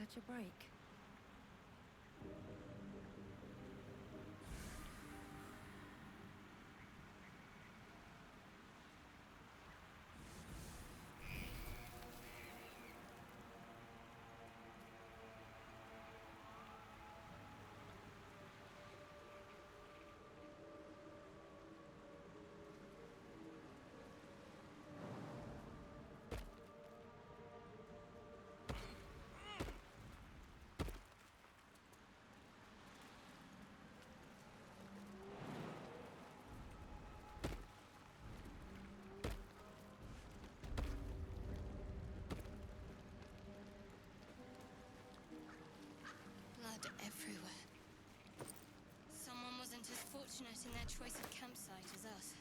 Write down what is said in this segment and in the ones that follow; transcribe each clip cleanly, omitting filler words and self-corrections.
catch a break. Blood everywhere. Someone wasn't as fortunate in their choice of campsite as us.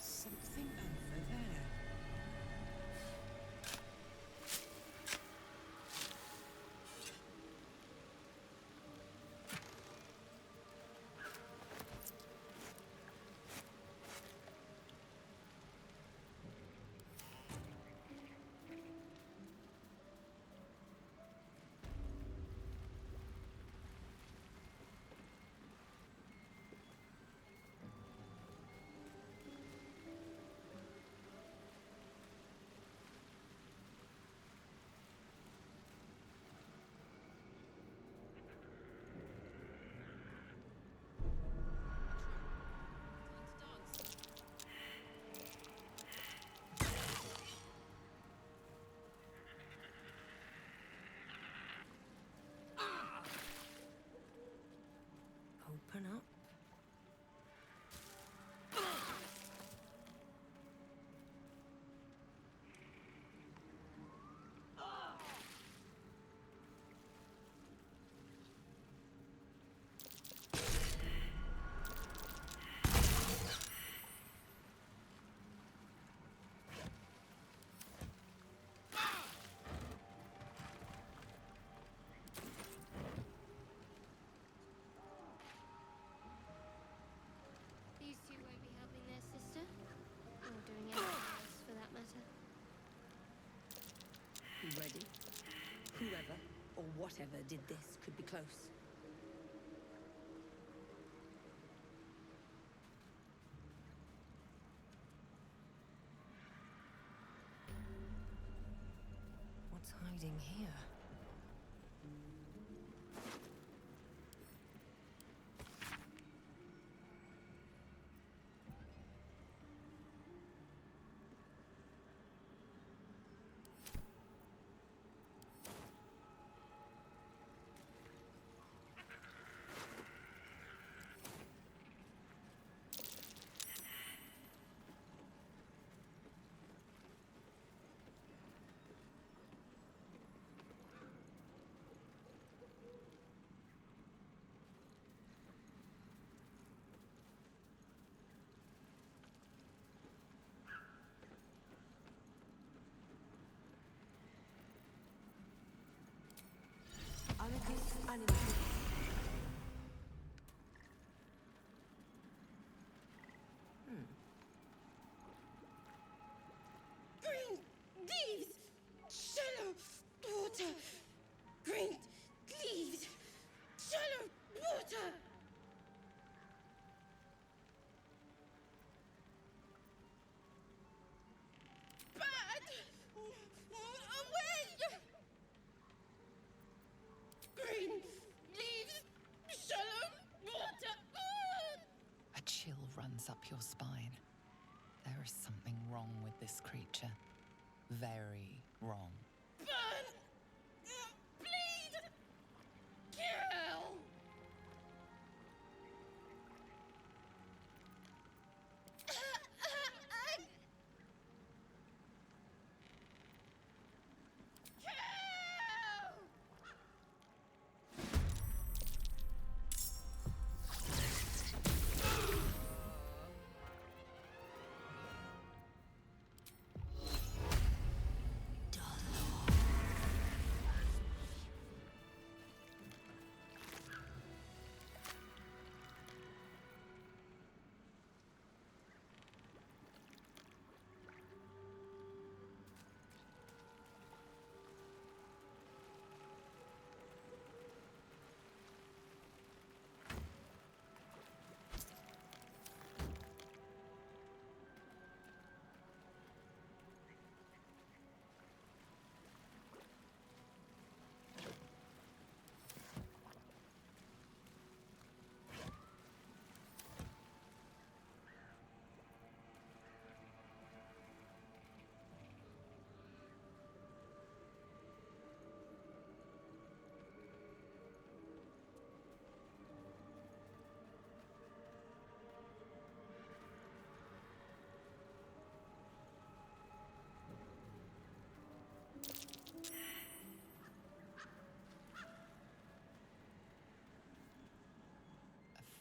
Something over there. Open up. These two won't be helping their sister, or doing anything else for that matter. Ready? Whoever or whatever did this could be close. What's hiding here? Anarchist animal. Green leaves, shallow water. Green leaves, shallow water. Bad, away. Green leaves, shallow water. A chill runs up your spine. There is something wrong with this creature. Very wrong. Burn, bleed, kill. Dull.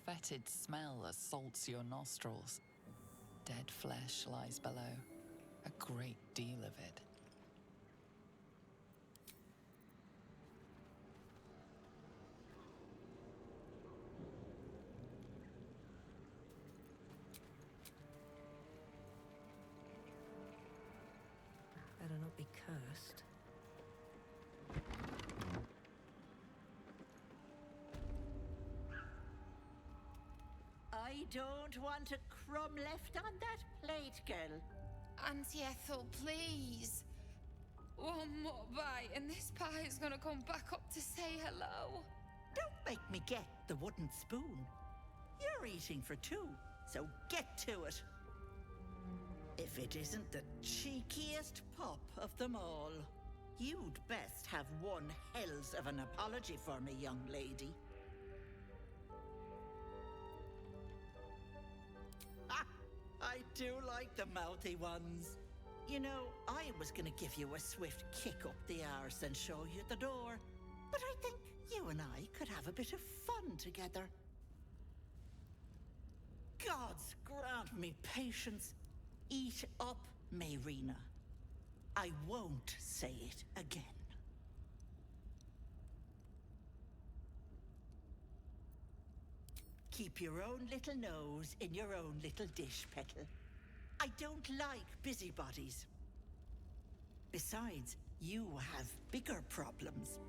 fetid smell assaults your nostrils. Dead flesh lies below, a great deal of it. Better not be cursed. I don't want a crumb left on that plate, girl. Auntie Ethel, please. One more bite and this pie is gonna come back up to say hello. Don't make me get the wooden spoon. You're eating for two, so get to it. If it isn't the cheekiest pup of them all, you'd best have one hells of an apology for me, young lady. Ah, I do like the mouthy ones. You know, I was gonna give you a swift kick up the arse and show you the door, but I think you and I could have a bit of fun together. Gods grant me patience. Eat up, Mayrina. I won't say it again. Keep your own little nose in your own little dish, Petal. I don't like busybodies. Besides, you have bigger problems.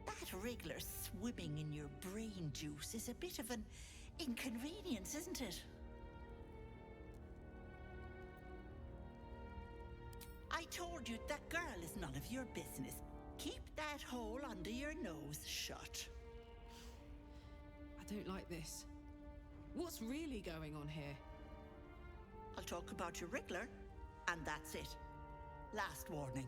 That wriggler swimming in your brain juice is a bit of an inconvenience, isn't it? I told you that girl is none of your business. Keep that hole under your nose shut. I don't like this. What's really going on here? I'll talk about your wriggler, and that's it. Last warning.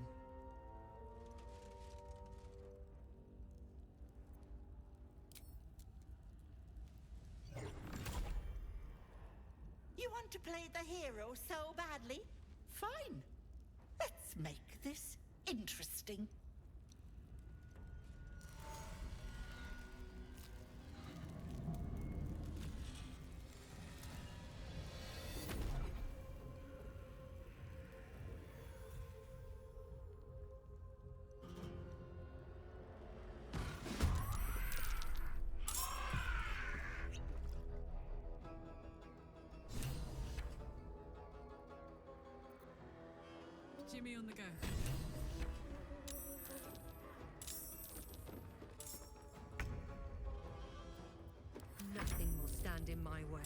You want to play the hero so badly? Fine. Let's make this interesting. Jimmy on the go. Nothing will stand in my way.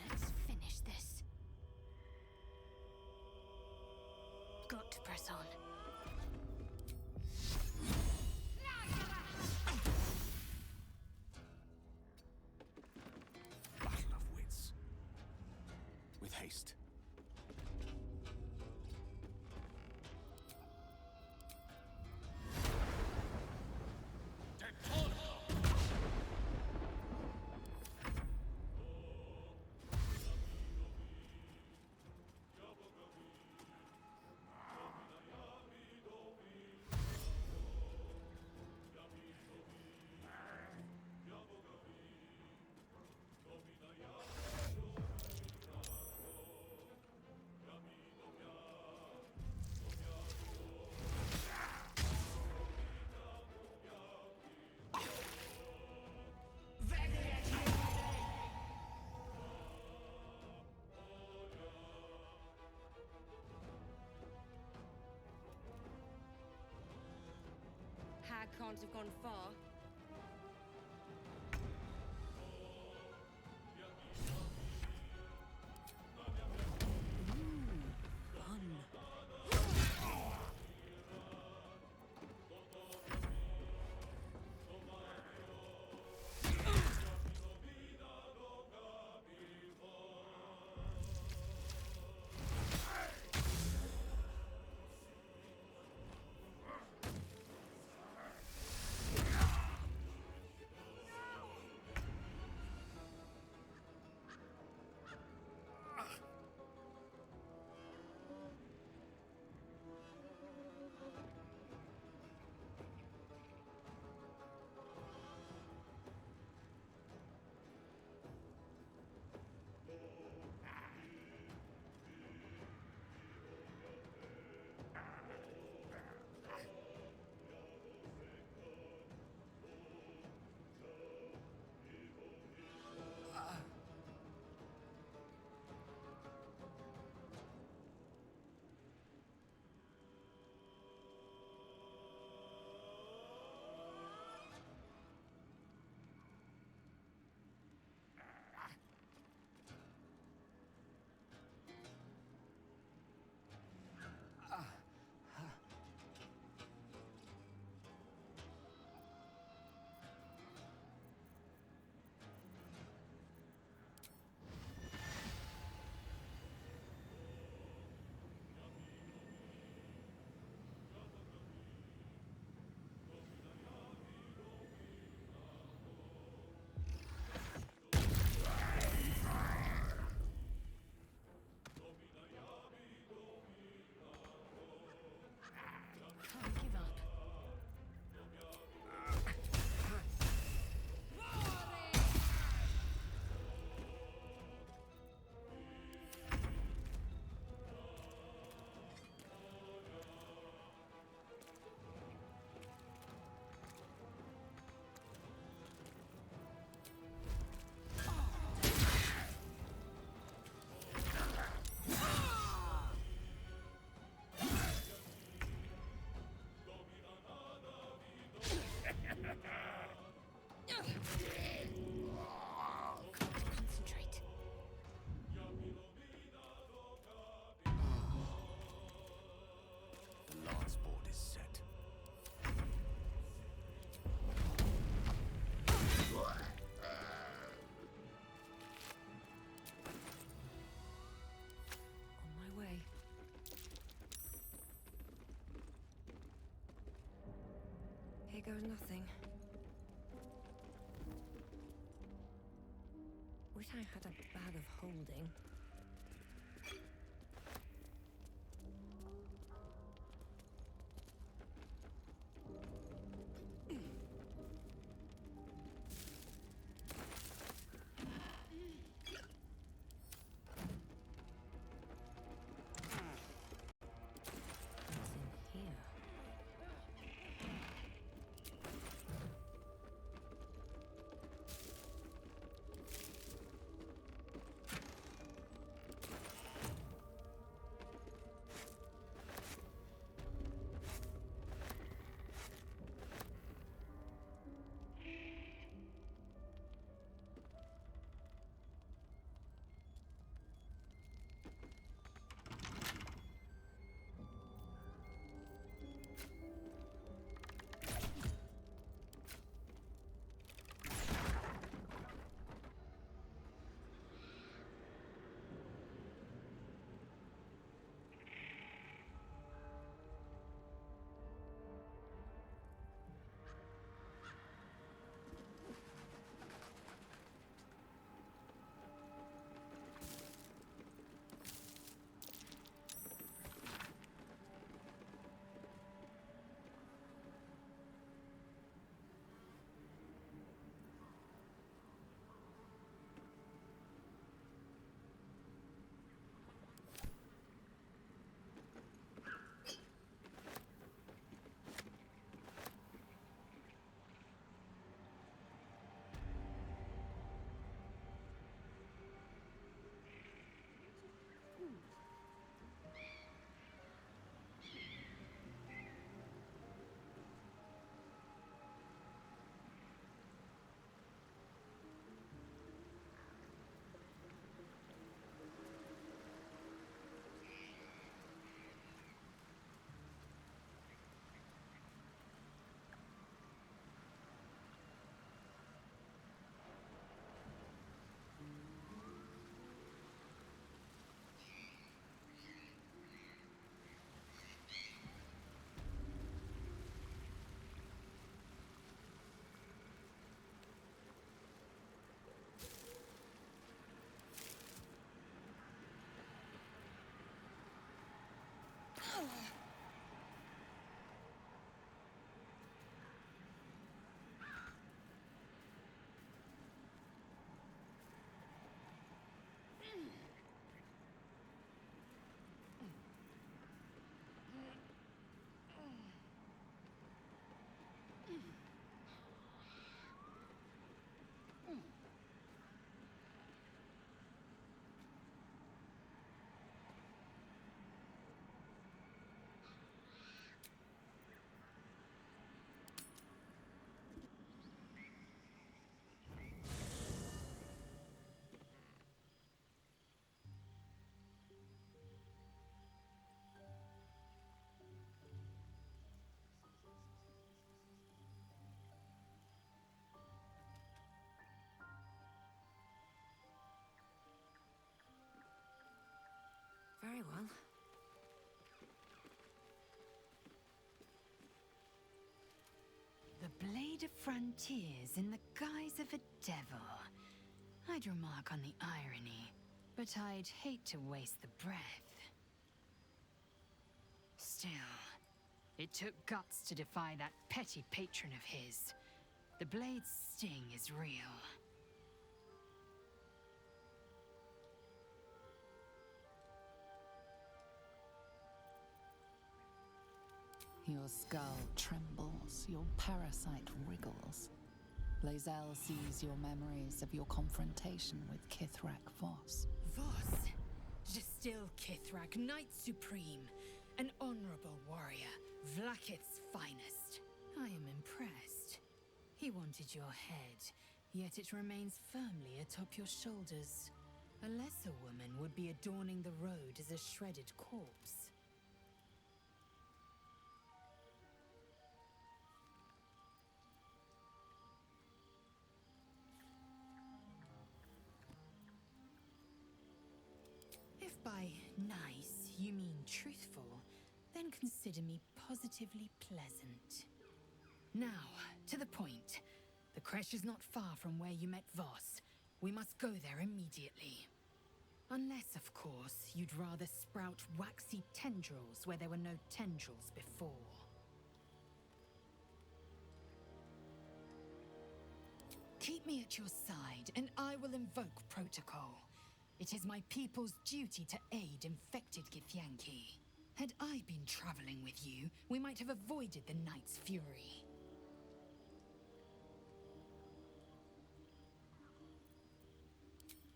Let's finish this. Got to press on. Battle of wits. With haste. Hag can't have gone far. Here goes nothing. Wish I had a bag of holding. What's in here? Very well. The blade of frontiers in the guise of a devil. I'd remark on the irony, but I'd hate to waste the breath. Still, it took guts to defy that petty patron of his. The blade's sting is real. Your skull trembles, your parasite wriggles. Lae'zel sees your memories of your confrontation with Kithrak Voss. Voss, Justil Kithrak, Knight Supreme, an honorable warrior, Vlaakith's finest. I am impressed. He wanted your head, yet it remains firmly atop your shoulders. A lesser woman would be adorning the road as a shredded corpse. If by nice you mean truthful, then consider me positively pleasant. Now, to the point. The creche is not far from where you met Voss. We must go there immediately. Unless, of course, you'd rather sprout waxy tendrils where there were no tendrils before. Keep me at your side, and I will invoke protocol. It is my people's duty to aid infected Githyanki. Had I been traveling with you, we might have avoided the Knight's fury.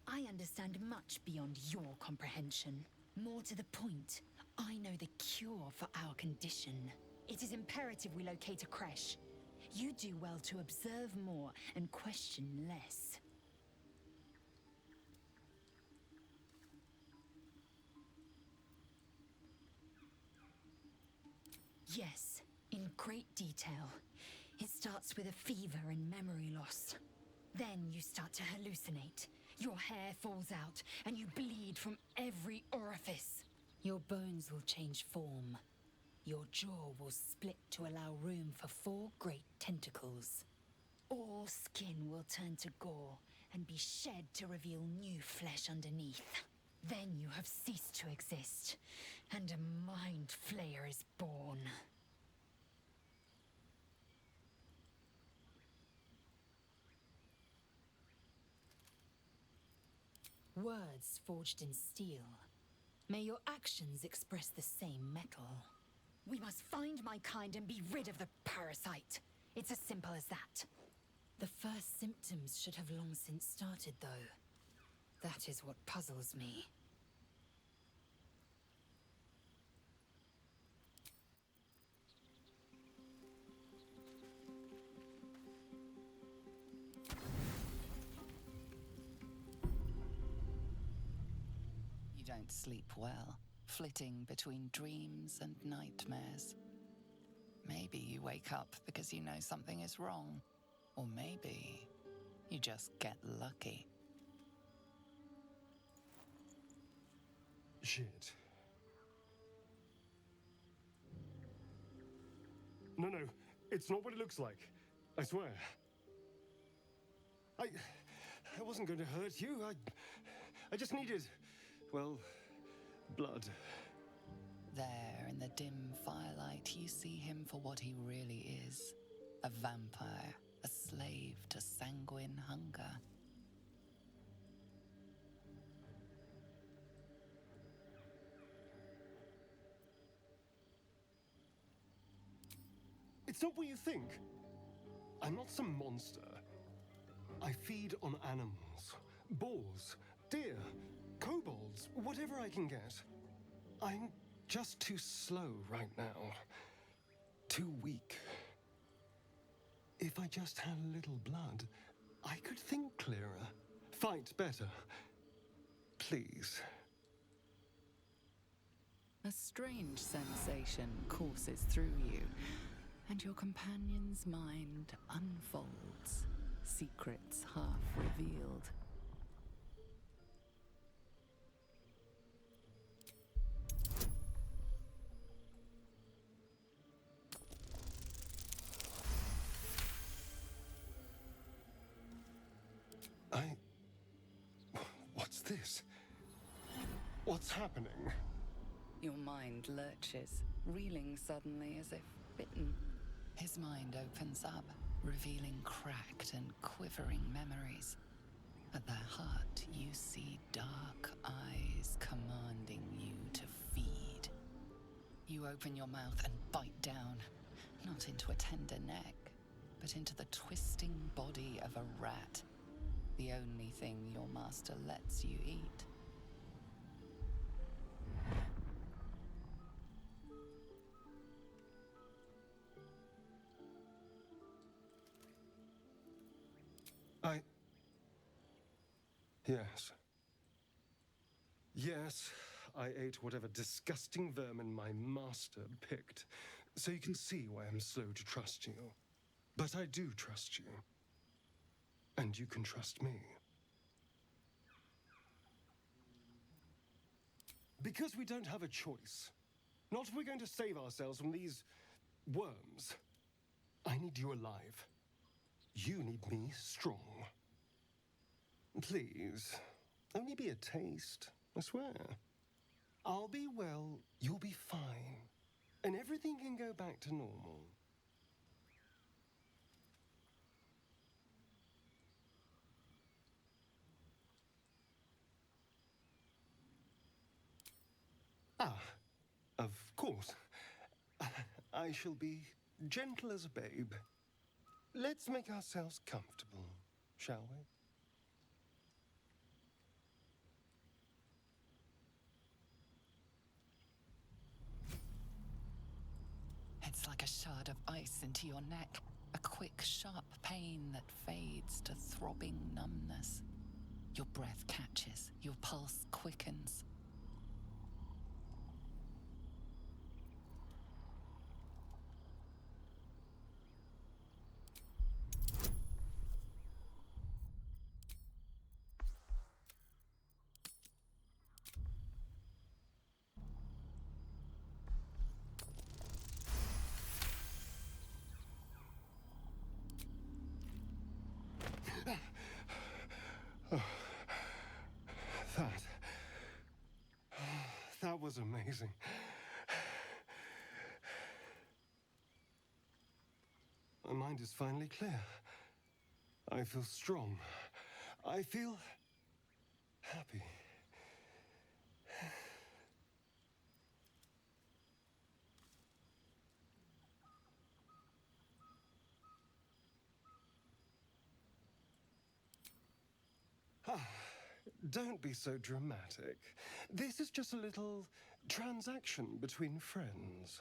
I understand much beyond your comprehension. More to the point, I know the cure for our condition. It is imperative we locate a creche. You do well to observe more and question less. Yes, in great detail. It starts with a fever and memory loss. Then you start to hallucinate. Your hair falls out, and you bleed from every orifice. Your bones will change form. Your jaw will split to allow room for 4 great tentacles. All skin will turn to gore and be shed to reveal new flesh underneath. Then you have ceased to exist, and a mind flayer is born. Words forged in steel. May your actions express the same metal. We must find my kind and be rid of the parasite. It's as simple as that. The first symptoms should have long since started, though. That is what puzzles me. You don't sleep well, flitting between dreams and nightmares. Maybe you wake up because you know something is wrong. Or maybe you just get lucky. Shit. No, it's not what it looks like. I swear. I wasn't going to hurt you. I just needed, well, blood. There, in the dim firelight, you see him for what he really is. A vampire, a slave to sanguine hunger. It's not what you think. I'm not some monster. I feed on animals. Boars, deer, kobolds, whatever I can get. I'm just too slow right now. Too weak. If I just had a little blood, I could think clearer. Fight better. Please. A strange sensation courses through you, and your companion's mind unfolds, secrets half revealed. What's this? What's happening? Your mind lurches, reeling suddenly as if bitten. His mind opens up, revealing cracked and quivering memories. At their heart, you see dark eyes commanding you to feed. You open your mouth and bite down, not into a tender neck, but into the twisting body of a rat, the only thing your master lets you eat. Yes, I ate whatever disgusting vermin my master picked, so you can see why I'm slow to trust you. But I do trust you. And you can trust me. Because we don't have a choice. Not if we're going to save ourselves from these worms. I need you alive. You need me strong. Please, only be a taste, I swear. I'll be well, you'll be fine, and everything can go back to normal. Ah, of course. I shall be gentle as a babe. Let's make ourselves comfortable, shall we? It's like a shard of ice into your neck. A quick, sharp pain that fades to throbbing numbness. Your breath catches, your pulse quickens. That was amazing. My mind is finally clear. I feel strong. I feel happy. Don't be so dramatic. This is just a little transaction between friends.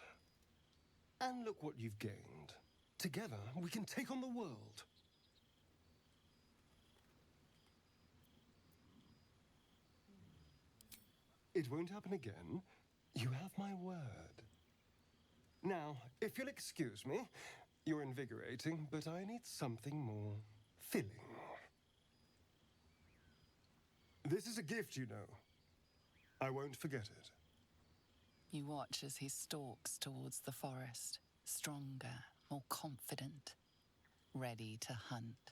And look what you've gained. Together, we can take on the world. It won't happen again. You have my word. Now, if you'll excuse me, you're invigorating, but I need something more filling. This is a gift, you know. I won't forget it. You watch as he stalks towards the forest, stronger, more confident, ready to hunt.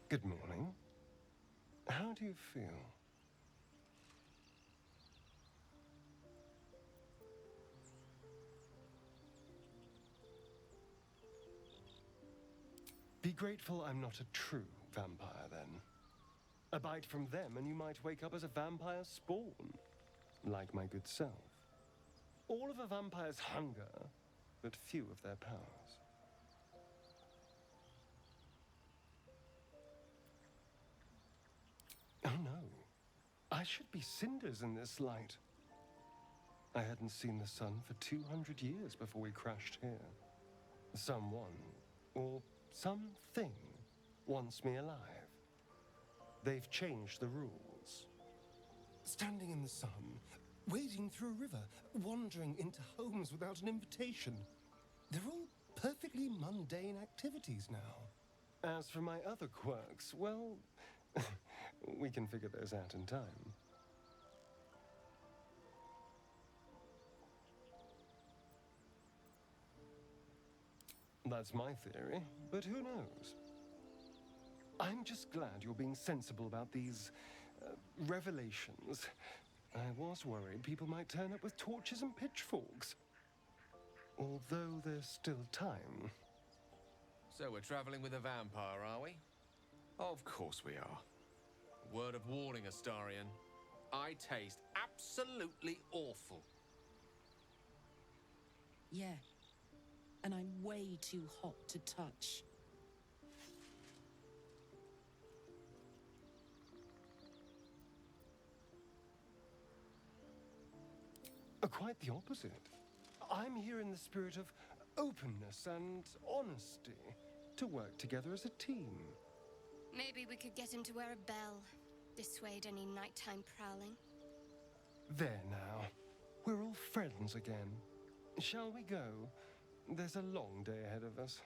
Good morning. How do you feel? Be grateful I'm not a true vampire, then. A bite from them and you might wake up as a vampire spawn, like my good self. All of a vampire's hunger, but few of their powers. Oh no, I should be cinders in this light. I hadn't seen the sun for 200 years before we crashed here. Someone, or something, wants me alive. They've changed the rules. Standing in the sun, wading through a river, wandering into homes without an invitation. They're all perfectly mundane activities now. As for my other quirks, well, we can figure those out in time. That's my theory, but who knows? I'm just glad you're being sensible about these revelations. I was worried people might turn up with torches and pitchforks. Although there's still time. So we're traveling with a vampire, are we? Of course we are. Word of warning, Astarion. I taste absolutely awful. Yeah. And I'm way too hot to touch. Quite the opposite. I'm here in the spirit of openness and honesty to work together as a team. Maybe we could get him to wear a bell. Dissuade any nighttime prowling. There now. We're all friends again. Shall we go? There's a long day ahead of us.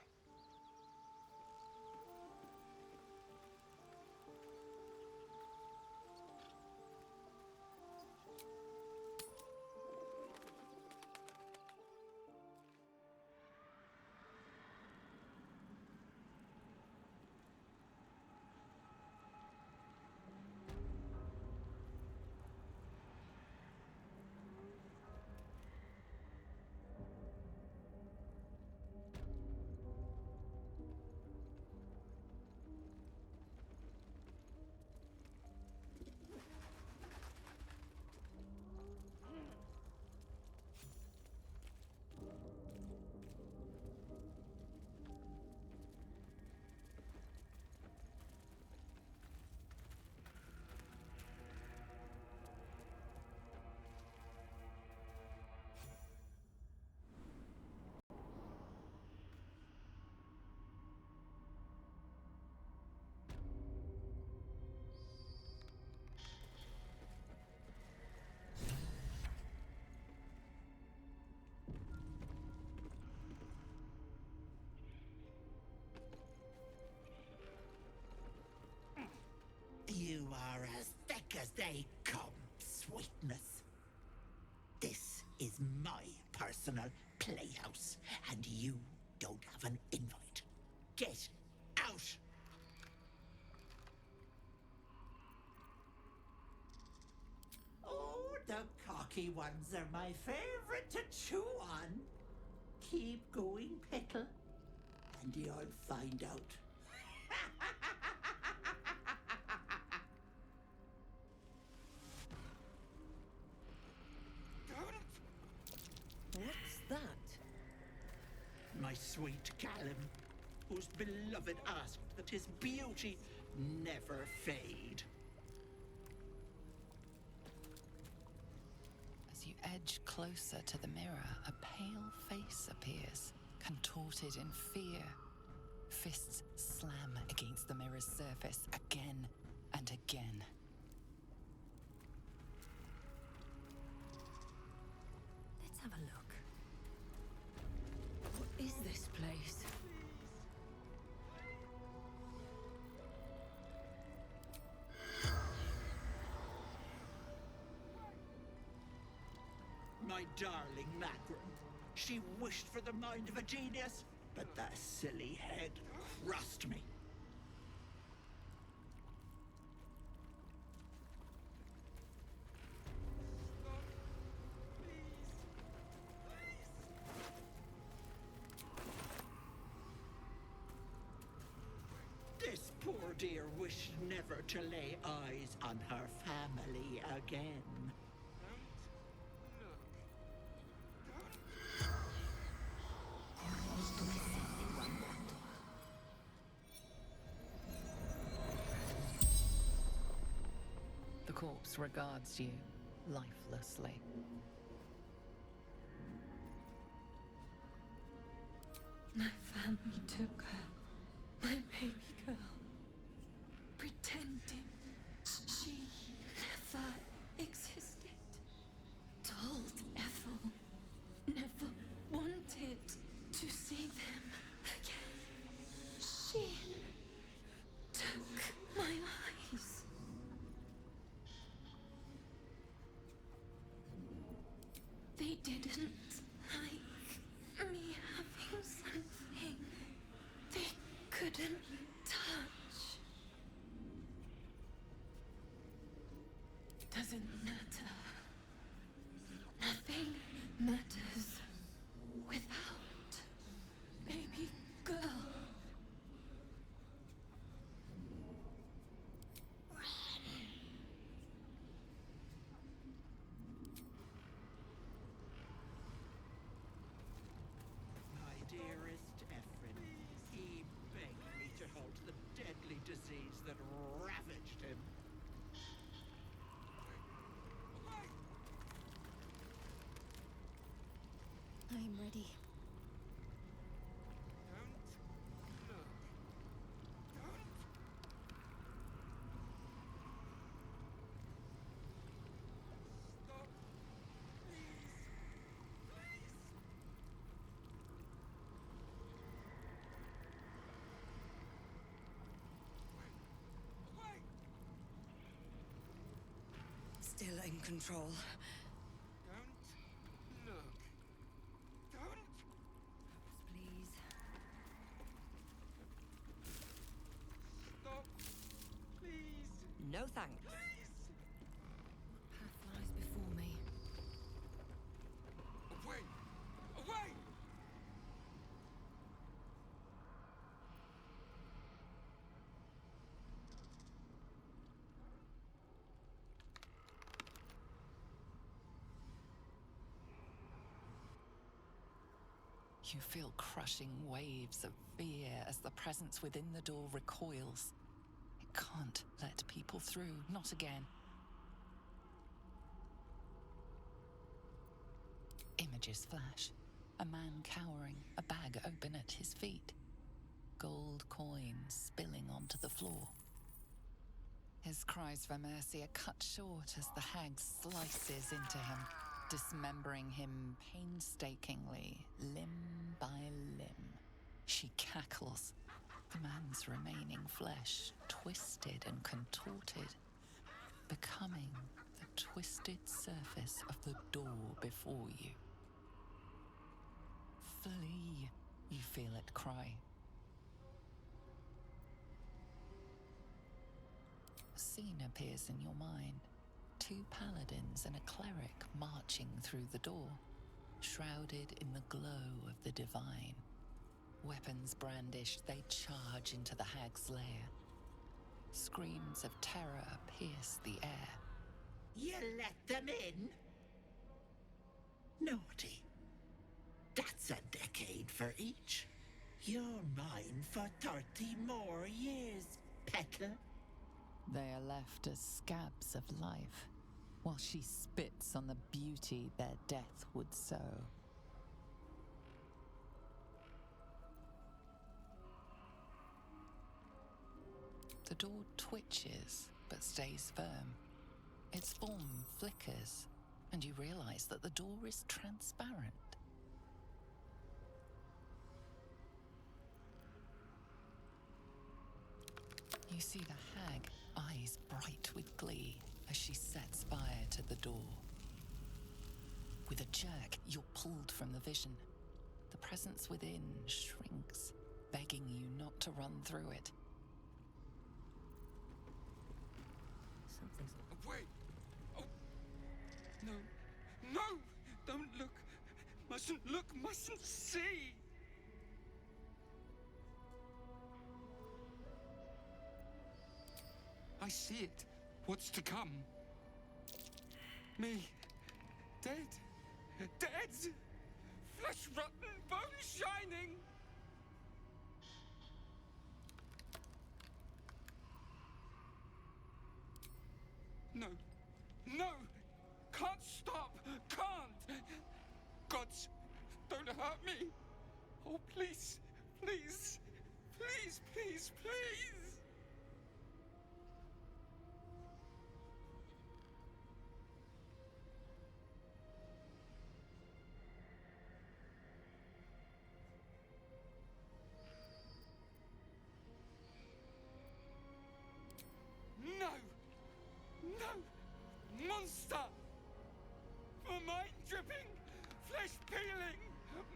You are as thick as they come, sweetness. This is my personal playhouse, and you don't have an invite. Get out! Oh, the cocky ones are my favorite to chew on. Keep going, Pickle, and you'll find out. What's that? My sweet Callum, whose beloved asked that his beauty never fade. As you edge closer to the mirror, a pale face appears, contorted in fear. Fists slam against the mirror's surface again and again. Let's have a look. What is this place? My darling Macron. She wished for the mind of a genius, but that silly head crushed me. This poor dear wished never to lay eyes on her family again. The corpse regards you lifelessly. My family took her, my baby girl, pretending she never existed. Told Ethel never wanted to see them again. She took my eyes. They didn't like me having something they couldn't touch. Doesn't matter. Nothing matters without baby girl. My dearest Ephraim, he begged me to halt the deadly disease that ravaged him. I'm ready. still in control. Don't look. Don't. Please. Stop. Please. No thanks. Please. Path lies before me. Away. Away. You feel crushing waves of fear as the presence within the door recoils. It can't let people through, not again. Images flash. A man cowering, a bag open at his feet. Gold coins spilling onto the floor. His cries for mercy are cut short as the hag slices into him, dismembering him painstakingly, limb by limb. She cackles, the man's remaining flesh twisted and contorted, becoming the twisted surface of the door before you. Flee, you feel it cry. A scene appears in your mind. 2 paladins and a cleric marching through the door, shrouded in the glow of the divine. Weapons brandished, they charge into the hag's lair. Screams of terror pierce the air. You let them in? Naughty. That's a decade for each. You're mine for 30 more years, petal. They are left as scabs of life, while she spits on the beauty their death would sow. The door twitches, but stays firm. Its form flickers, and you realize that the door is transparent. You see the hag, eyes bright with glee, as she sets fire to the door. With a jerk, you're pulled from the vision. The presence within shrinks, begging you not to run through it. Something's... Away. Oh. No. No. Don't look. Mustn't look. Mustn't see. I see it. What's to come? Me. Dead. Dead. Flesh rotten, bone shining. No. No. Can't stop. Can't. Gods, don't hurt me. Oh, please. Please. Please, please, please. No! No! Monster! For mind dripping, flesh peeling,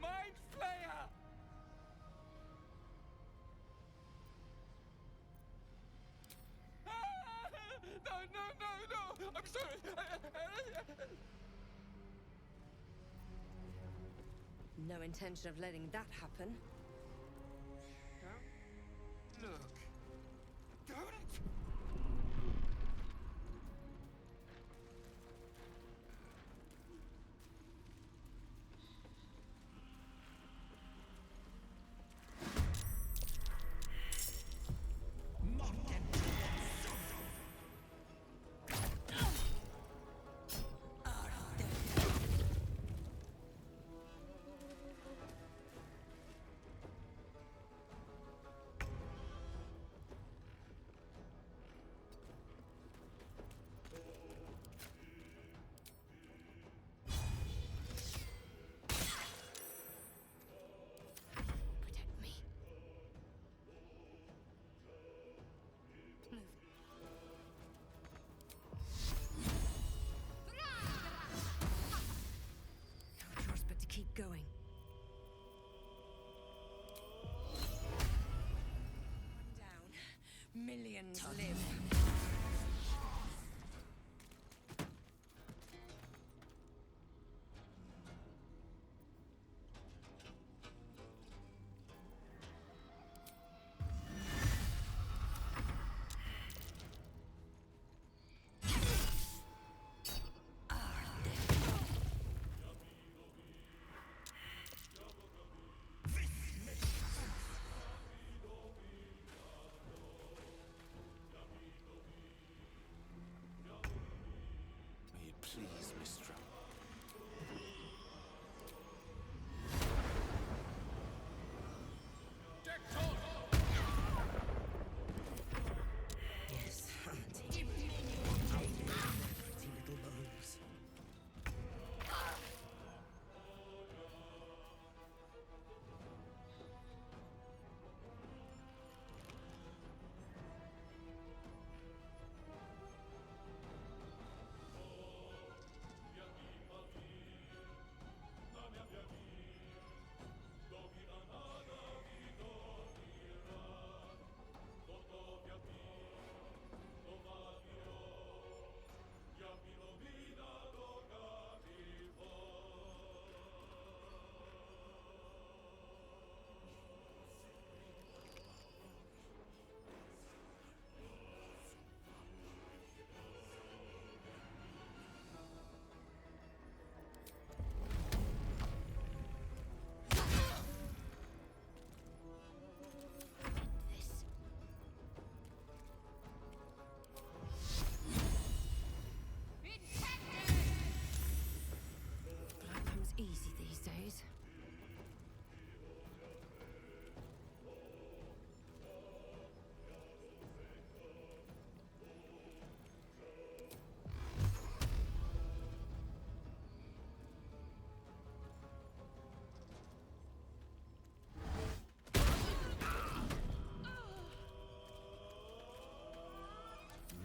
mind flayer! Ah! No, no, no, no! I'm sorry! No intention of letting that happen. Don't look. Don't! going. One down. Millions live. May it please, Mistra. Yes, hunting. Pretty little bones. Glad comes easy these days.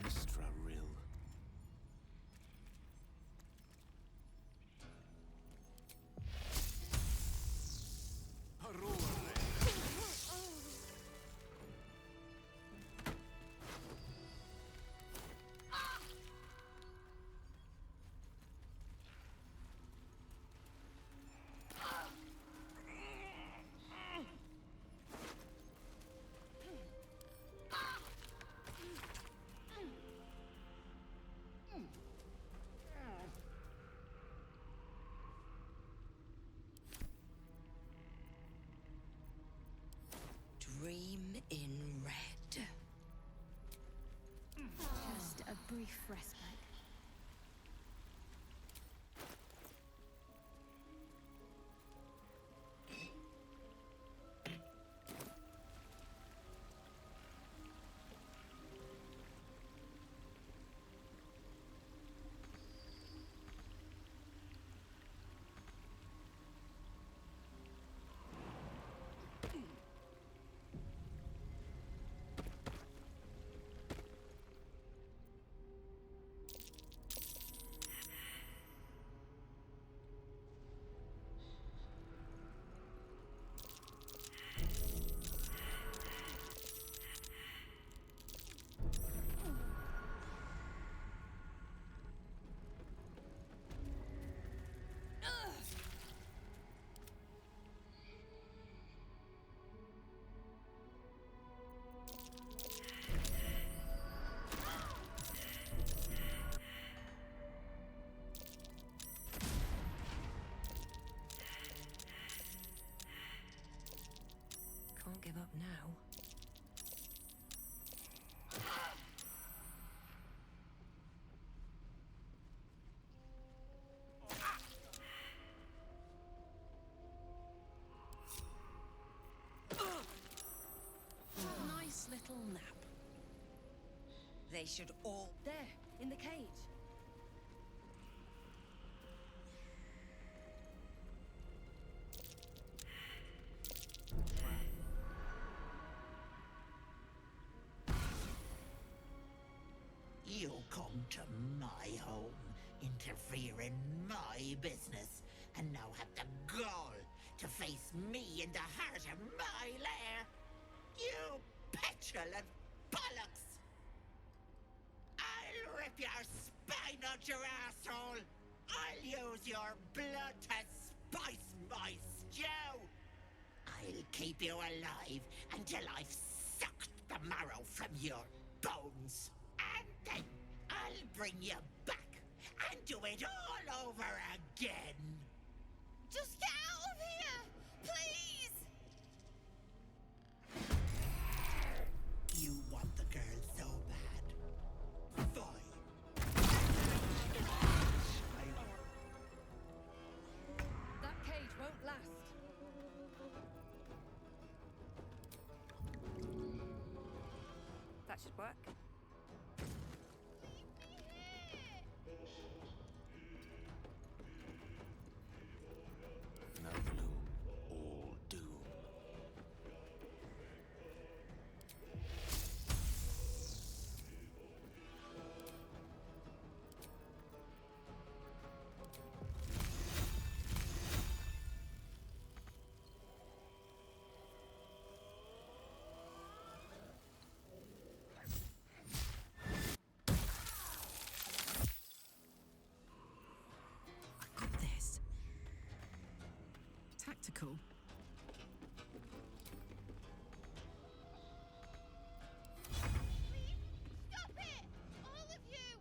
Mistra Rill. Dream in red. Just a brief respite. Can't give up now. Nice little nap. They should all... There, in the cage. You'll come to my home, interfere in my business, and now have the gall to face me in the heart of my lair. You petulant bollocks! I'll rip your spine out your asshole! I'll use your blood to spice my stew! I'll keep you alive until I've sucked the marrow from your bones. And then I'll bring you back and do it all over again. Just get out of here! Please! You want the girl so bad. Fine. That cage won't last. That should work. No gloom, all doom. Got this. Tactical. Stop it! All of you!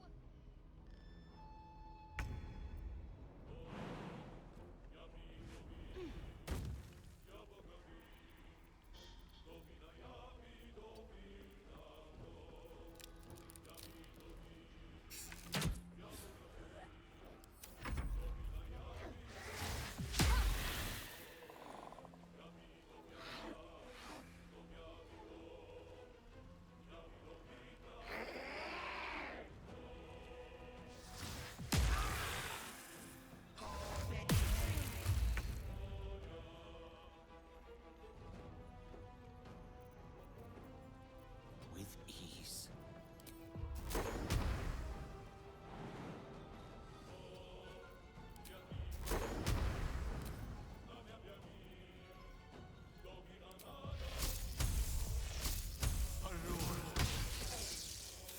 With ease.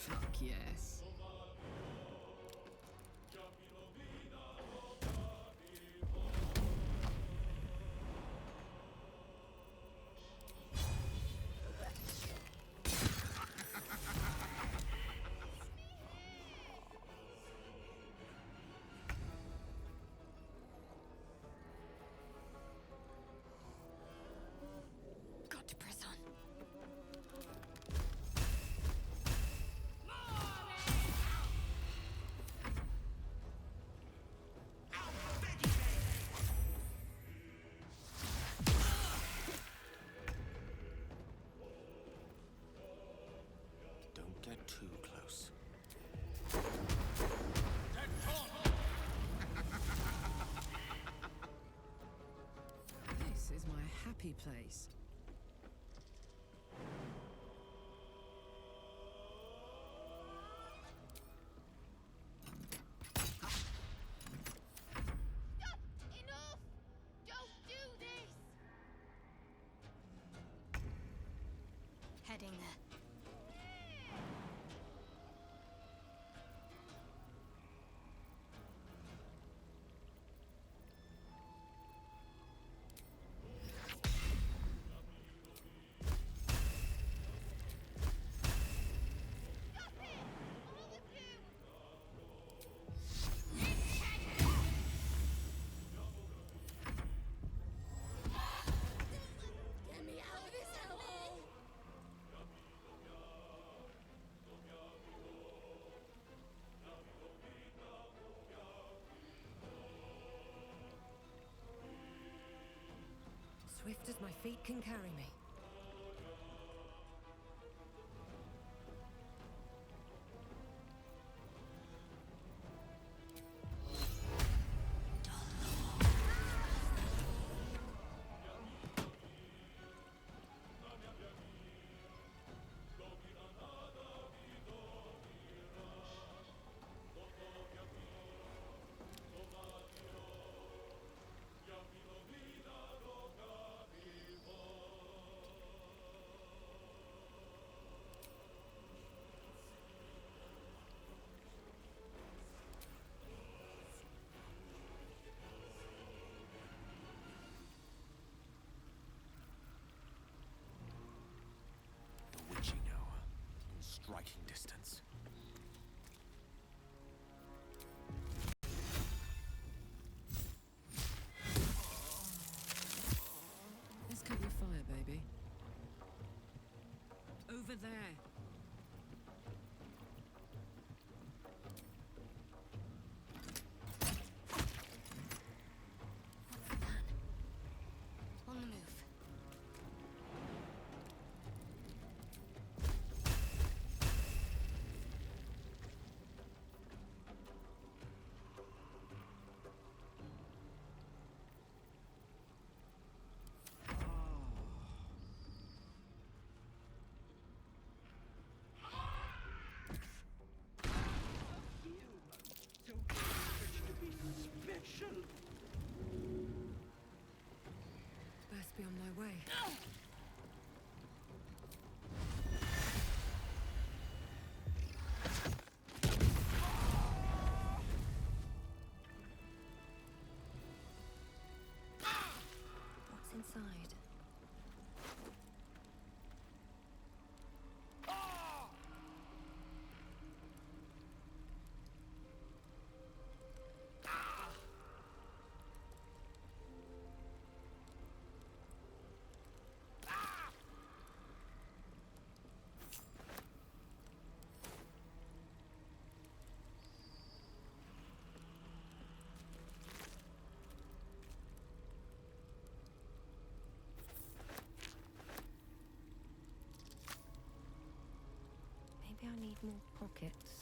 Fuck yes. Got to press on. Don't get too close. This is my happy place. Stop! Enough! Don't do this! Heading there. Stop it! All of you! Get me out of this hellhole! Swift as my feet can carry me. there. On the move. Best be on my way. What's inside? Maybe I need more pockets.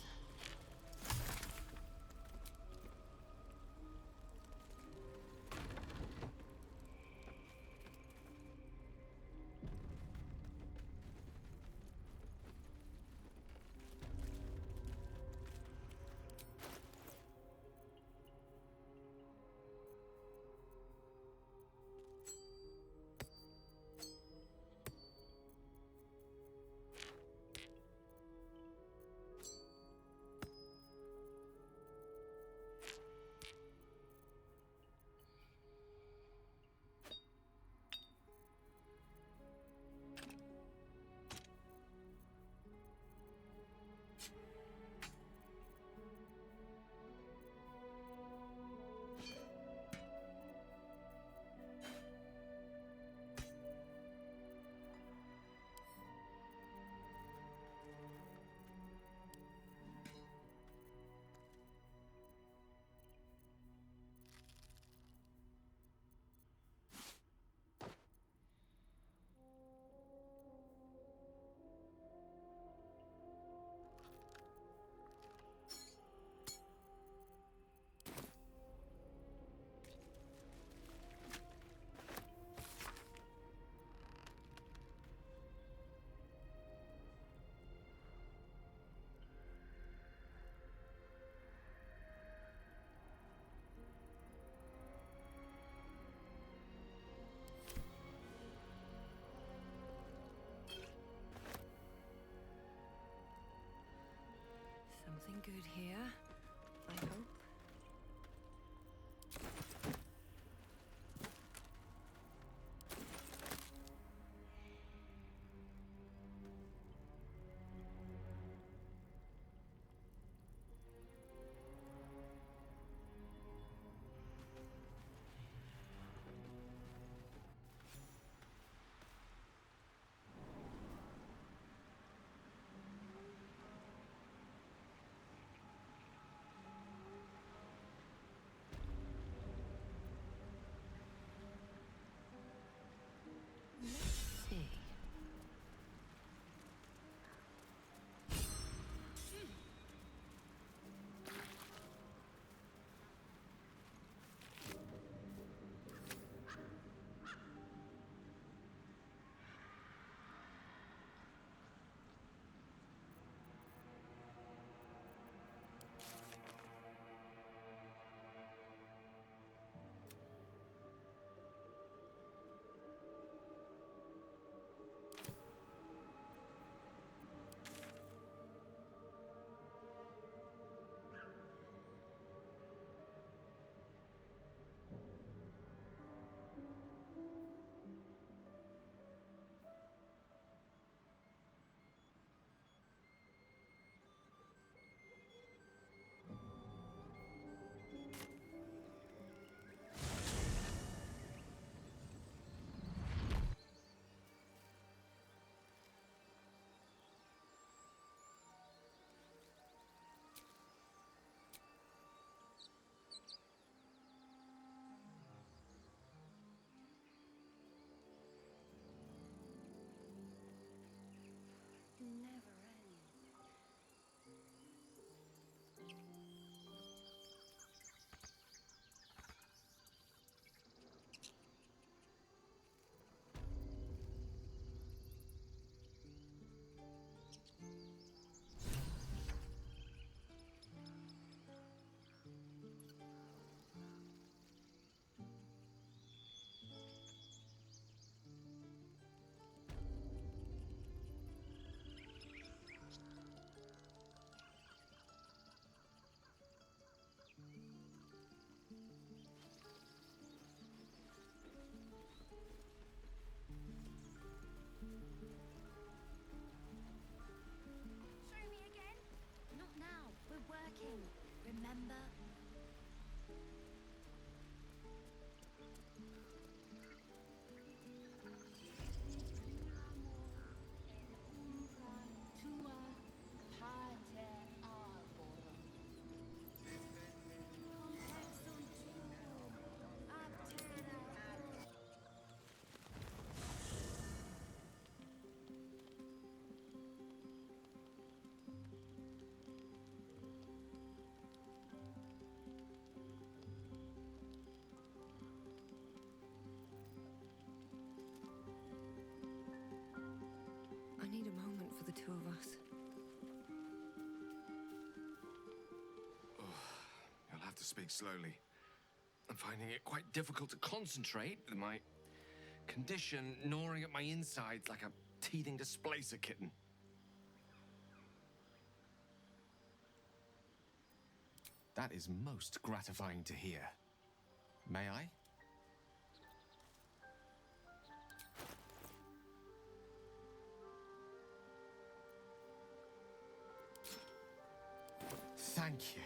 Something good here, I hope. two of us. You'll have to speak slowly. I'm finding it quite difficult to concentrate with my condition gnawing at my insides like a teething displacer kitten. That is most gratifying to hear. May I? Thank you.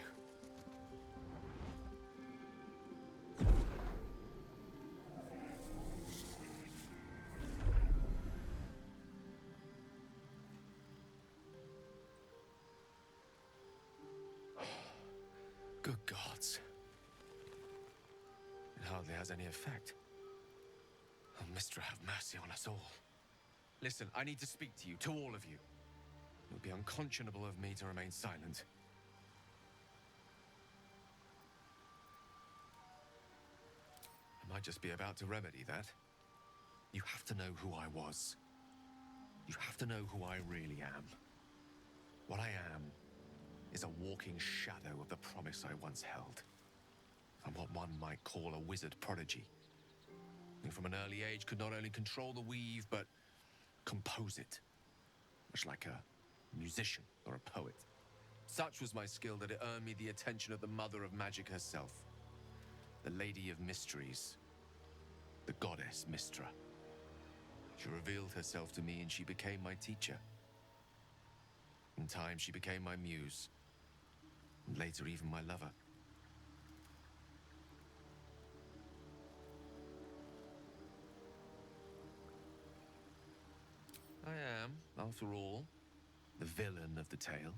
Good gods. It hardly has any effect. Oh, Mistra, have mercy on us all. Listen, I need to speak to you, to all of you. It would be unconscionable of me to remain silent. I might just be about to remedy that. You have to know who I was. You have to know who I really am. What I am is a walking shadow of the promise I once held. I'm what one might call a wizard prodigy, who from an early age could not only control the weave, but compose it, much like a musician or a poet. Such was my skill that it earned me the attention of the mother of magic herself, the Lady of Mysteries, the goddess Mistra. She revealed herself to me and she became my teacher. In time, she became my muse, and later even my lover. I am, after all, the villain of the tale.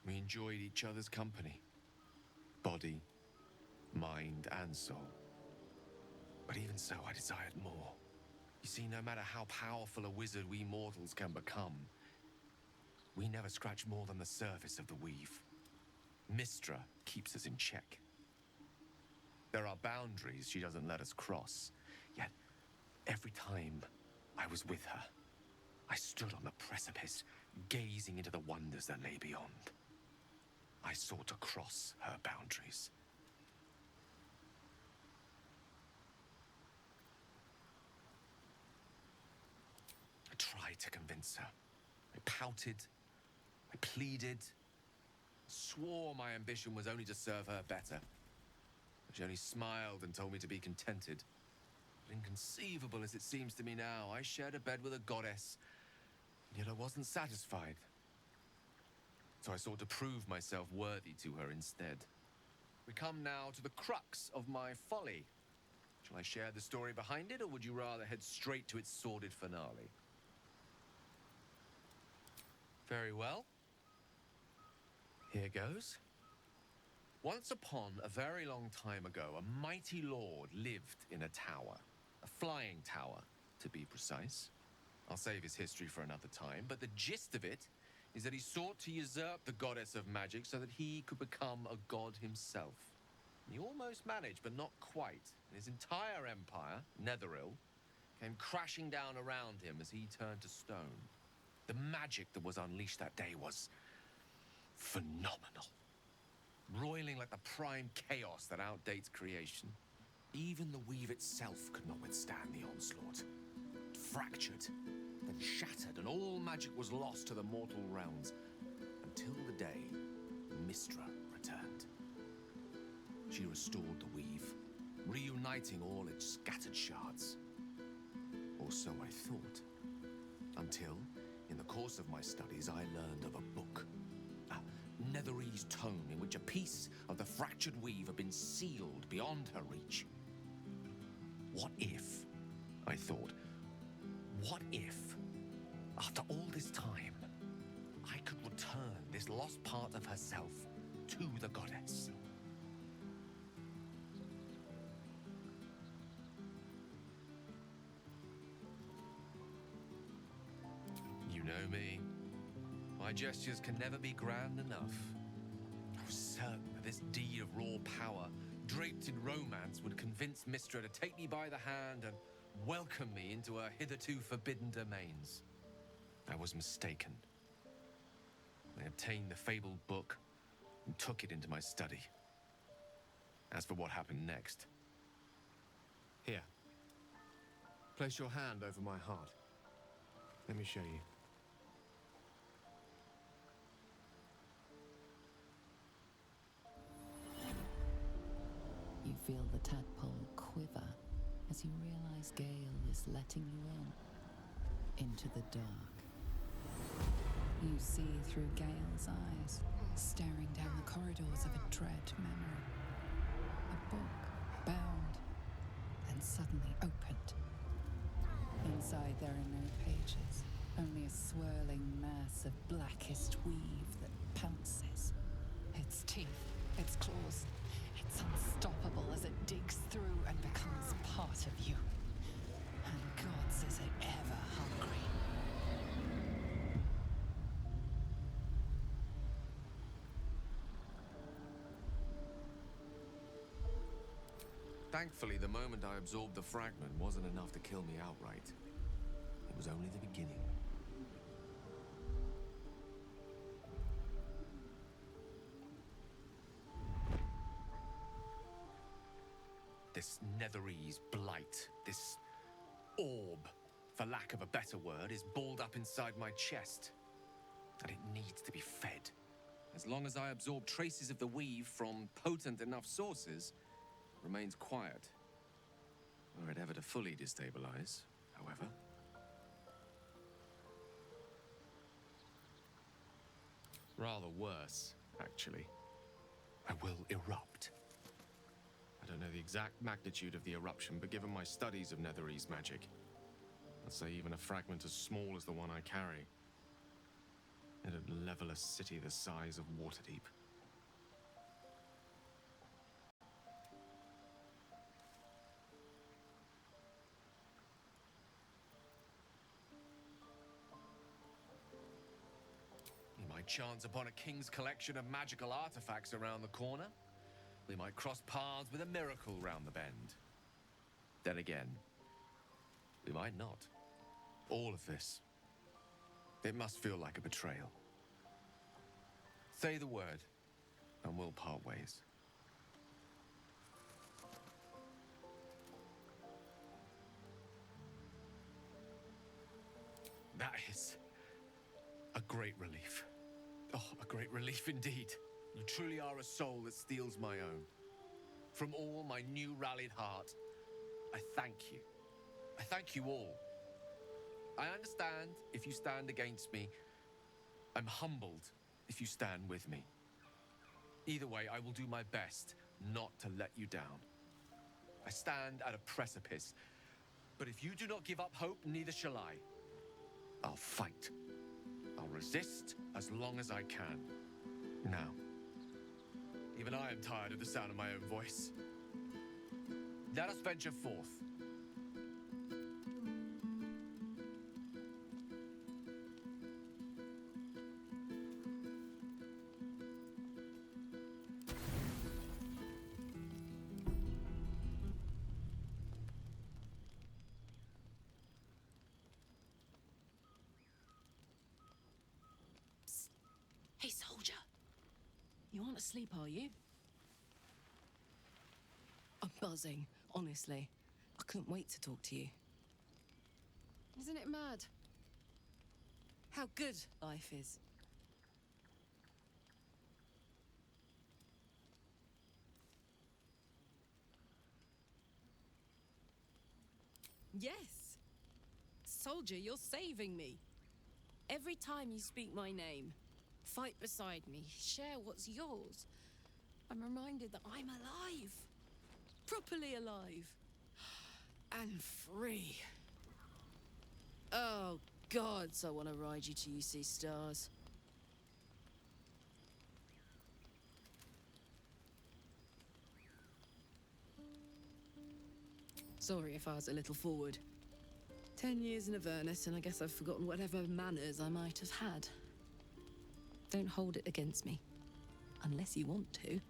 We enjoyed each other's company, body, mind, and soul. But even so, I desired more. You see, no matter how powerful a wizard we mortals can become, we never scratch more than the surface of the weave. Mistra keeps us in check. There are boundaries she doesn't let us cross, yet every time I was with her, I stood on the precipice, gazing into the wonders that lay beyond. I sought to cross her boundaries. I tried to convince her. I pouted, I pleaded, swore my ambition was only to serve her better. She only smiled and told me to be contented. But inconceivable as it seems to me now, I shared a bed with a goddess, and yet I wasn't satisfied. So I sought to prove myself worthy to her instead. We come now to the crux of my folly. Shall I share the story behind it, or would you rather head straight to its sordid finale? Very well. Here goes. Once upon a very long time ago, a mighty lord lived in a tower. A flying tower, to be precise. I'll save his history for another time, but the gist of it is that he sought to usurp the goddess of magic so that he could become a god himself. He almost managed, but not quite. And his entire empire, Netheril, came crashing down around him as he turned to stone. The magic that was unleashed that day was phenomenal. Roiling like the prime chaos that outdates creation. Even the weave itself could not withstand the onslaught. It fractured, then shattered, and all magic was lost to the mortal realms. Until the day Mistra returned. She restored the weave, reuniting all its scattered shards. Or so I thought. Until, in the course of my studies, I learned of a book. A Netherese tome in which a piece of the fractured weave had been sealed beyond her reach. What if, I thought, what if, after all this time, I could return this lost part of herself to the goddess? You know me. My gestures can never be grand enough. I was certain that this deed of raw power, draped in romance, would convince Mistra to take me by the hand and welcome me into her hitherto forbidden domains. I was mistaken. I obtained the fabled book and took it into my study. As for what happened next... Here. Place your hand over my heart. Let me show you. You feel the tadpole quiver as you realize Gale is letting you into the dark. You see through Gale's eyes, staring down the corridors of a dread memory. A book, bound, and suddenly opened. Inside there are no pages, only a swirling mass of blackest weave that pounces. Its teeth, its claws, it's unstoppable as it digs through and becomes part of you. And gods, is it ever hungry. Thankfully, the moment I absorbed the fragment wasn't enough to kill me outright. It was only the beginning. This Netherese blight, this orb, for lack of a better word, is balled up inside my chest. And it needs to be fed. As long as I absorb traces of the weave from potent enough sources, it remains quiet. Were it ever to fully destabilize, however. Rather worse, actually. I will erupt. I don't know the exact magnitude of the eruption, but given my studies of Netherese magic, I'd say even a fragment as small as the one I carry, it'd level a city the size of Waterdeep. We might chance upon a king's collection of magical artifacts around the corner. We might cross paths with a miracle round the bend. Then again, we might not. All of this, it must feel like a betrayal. Say the word, and we'll part ways. That is a great relief. Oh, a great relief indeed. You truly are a soul that steals my own. From all my new rallied heart, I thank you. I thank you all. I understand if you stand against me. I'm humbled if you stand with me. Either way, I will do my best not to let you down. I stand at a precipice, but if you do not give up hope, neither shall I. I'll fight. I'll resist as long as I can. Now, even I am tired of the sound of my own voice. Let us venture forth. Hey, soldier. You aren't asleep, are you? I'm buzzing, honestly. I couldn't wait to talk to you. Isn't it mad? How good Life is. Yes! Soldier, you're saving me. Every time you speak my name, fight beside me, share what's yours, I'm reminded that I'm alive. Properly alive. And free. Oh, gods, I want to ride you till you see stars. Sorry if I was a little forward. 10 years in Avernus, and I guess I've forgotten whatever manners I might have had. Don't hold it against me. Unless you want to.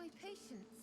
my patience.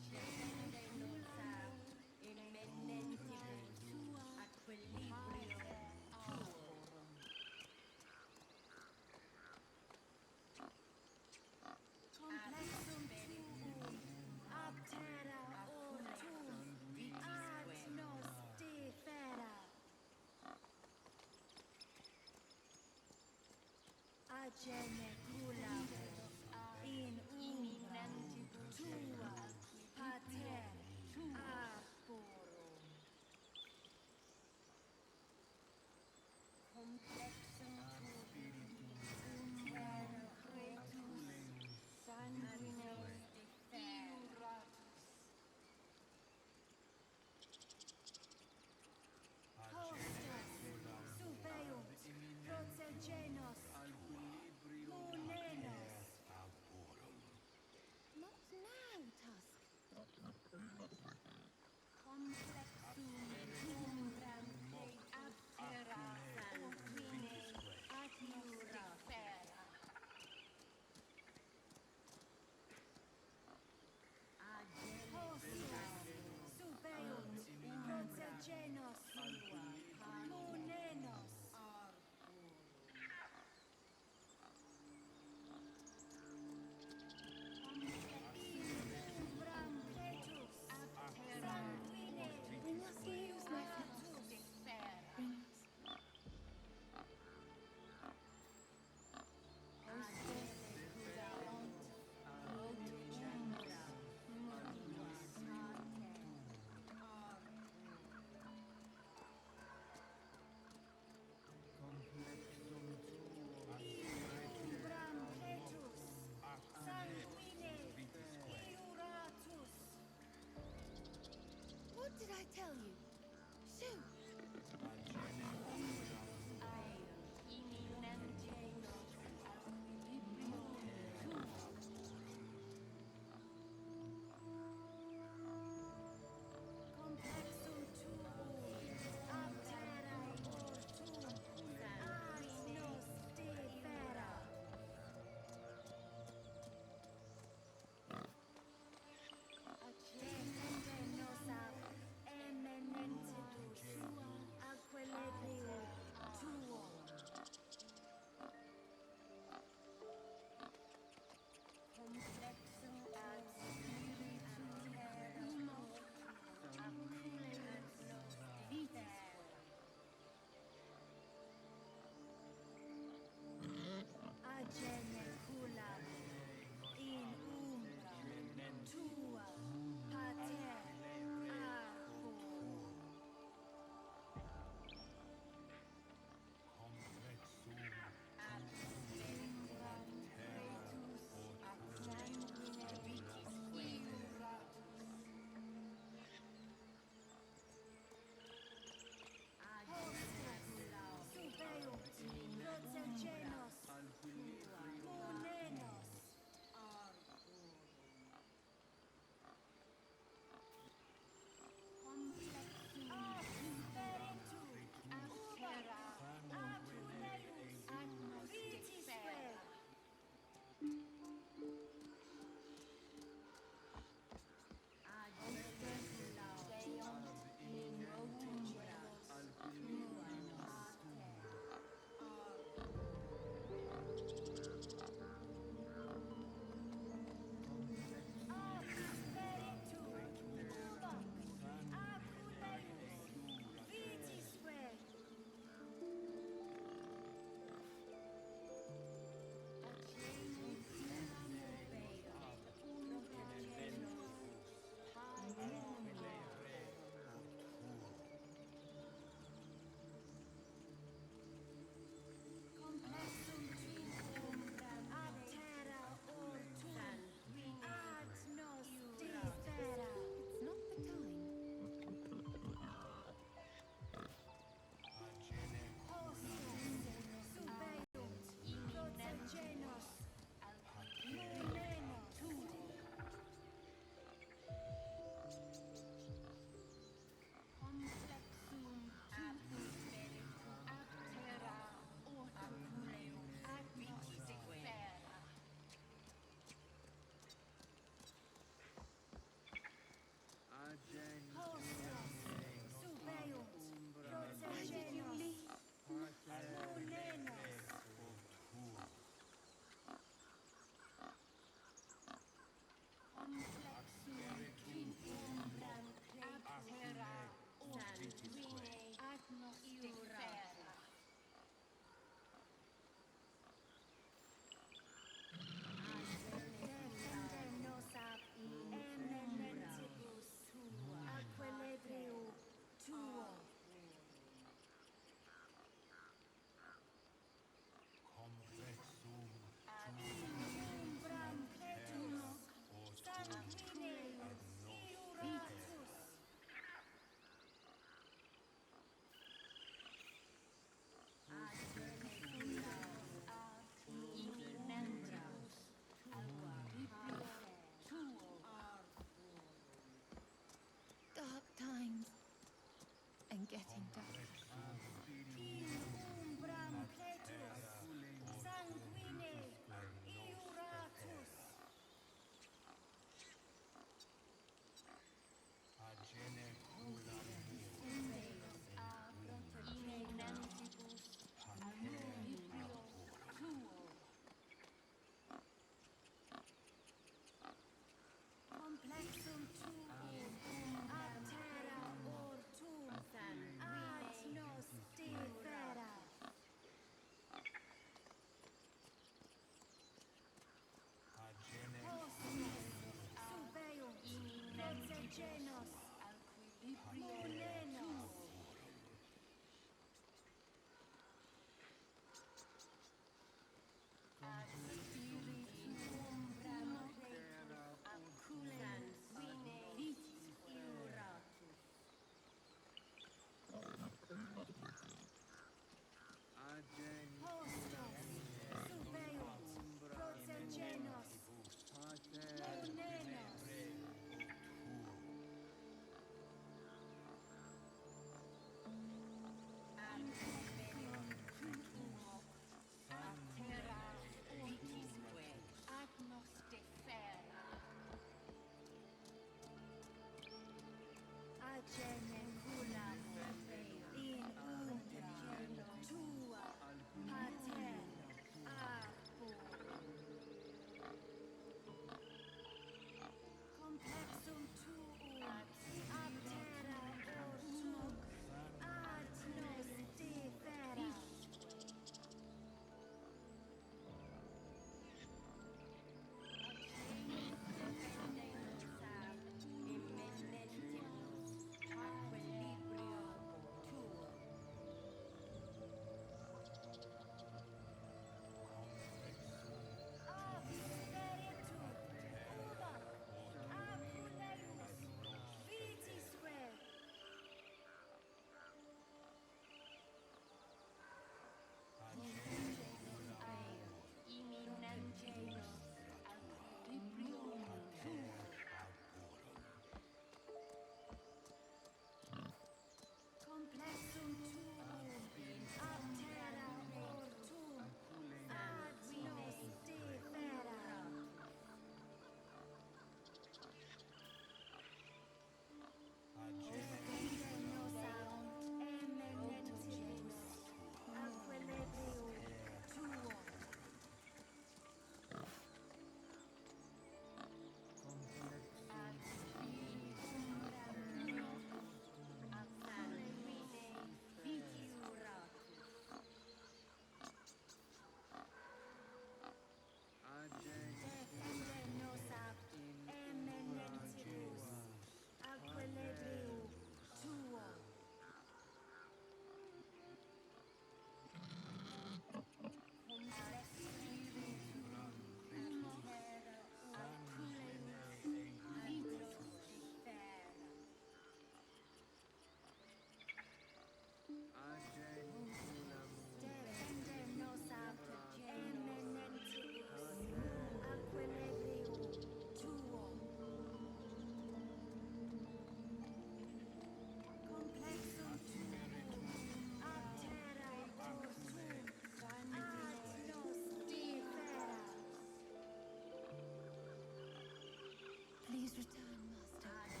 Please return, Master,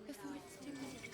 before it's too late.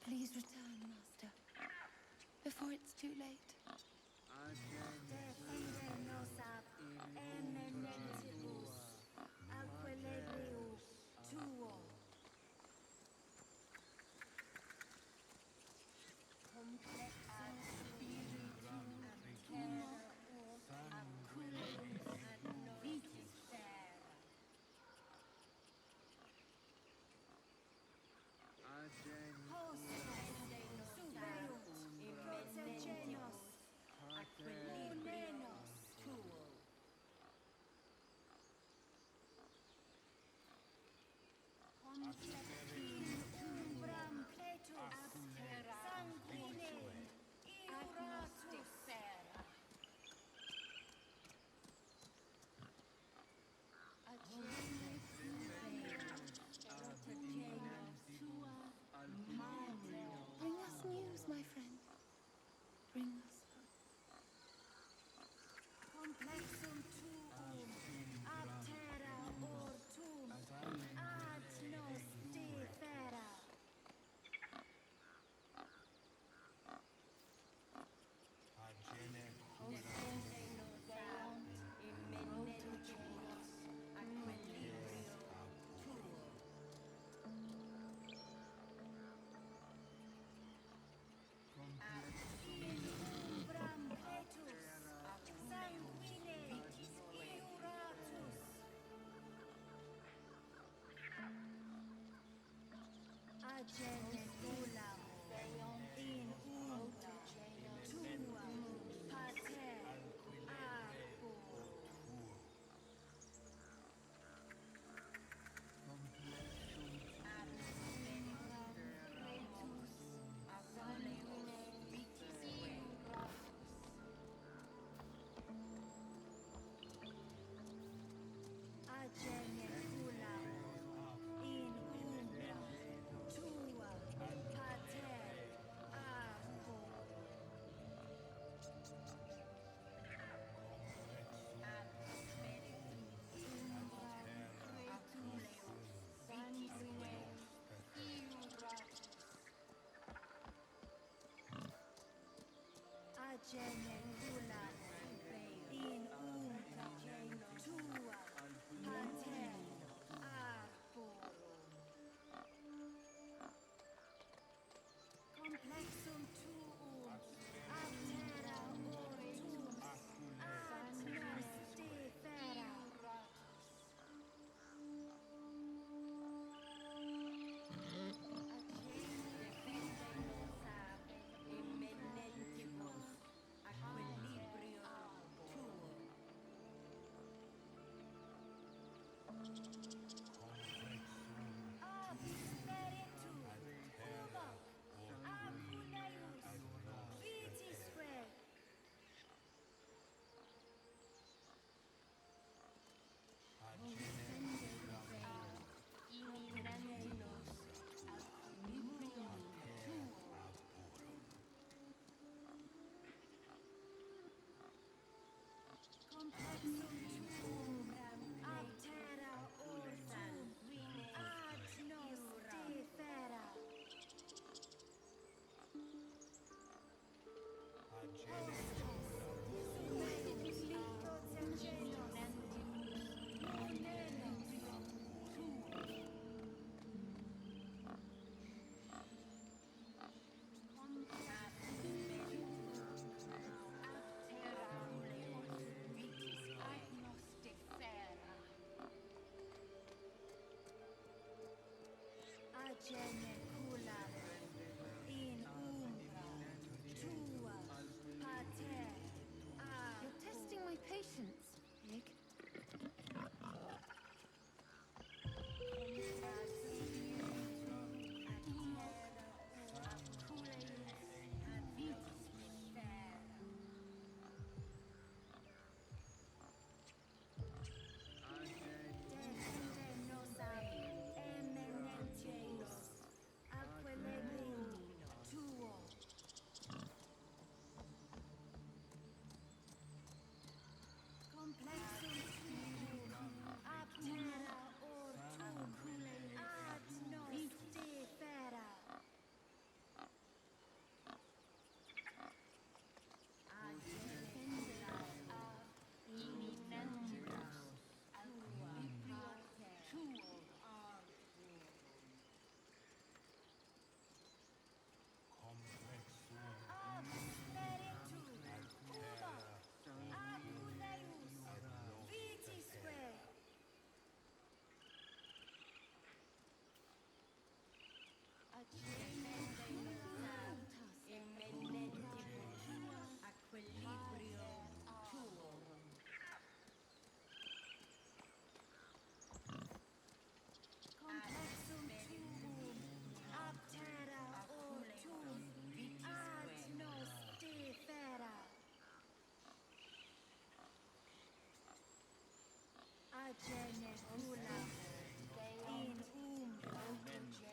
Please return, Master, before it's too late.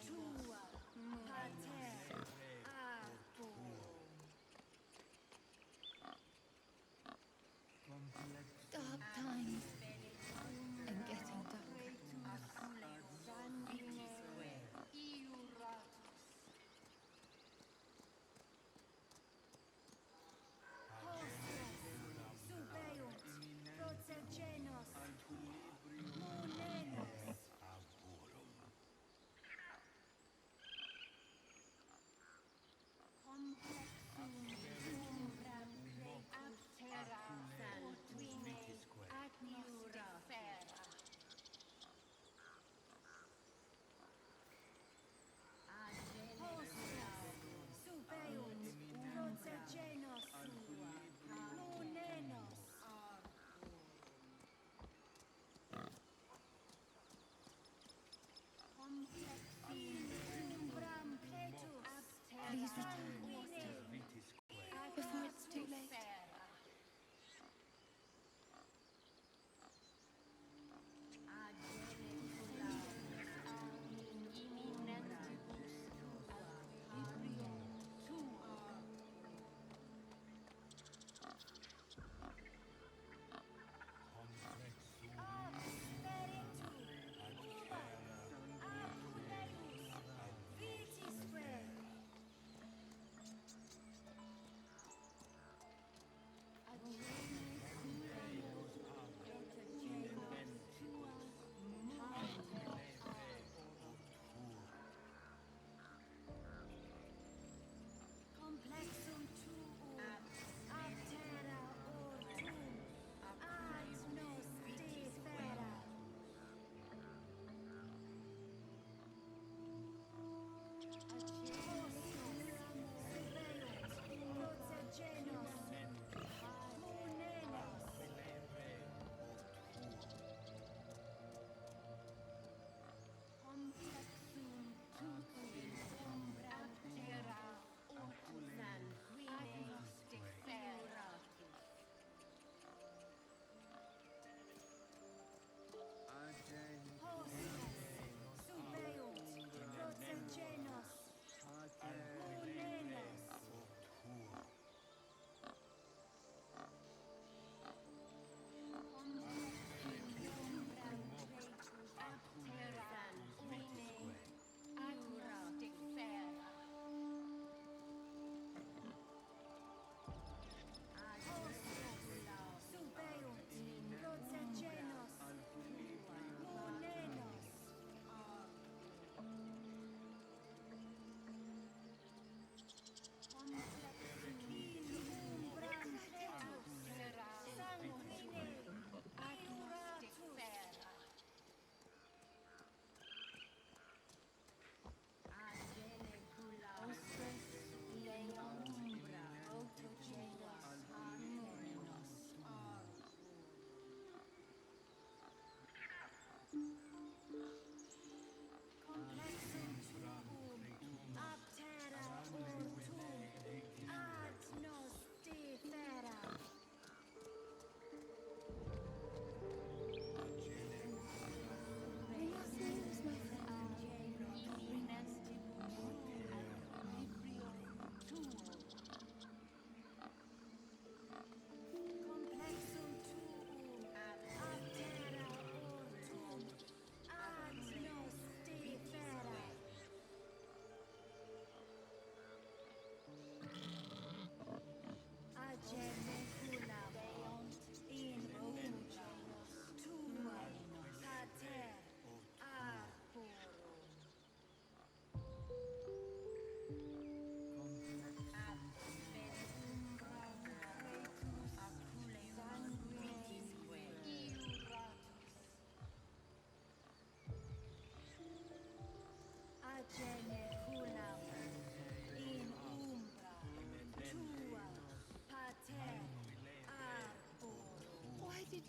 Tua,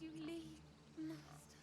you lead, Master.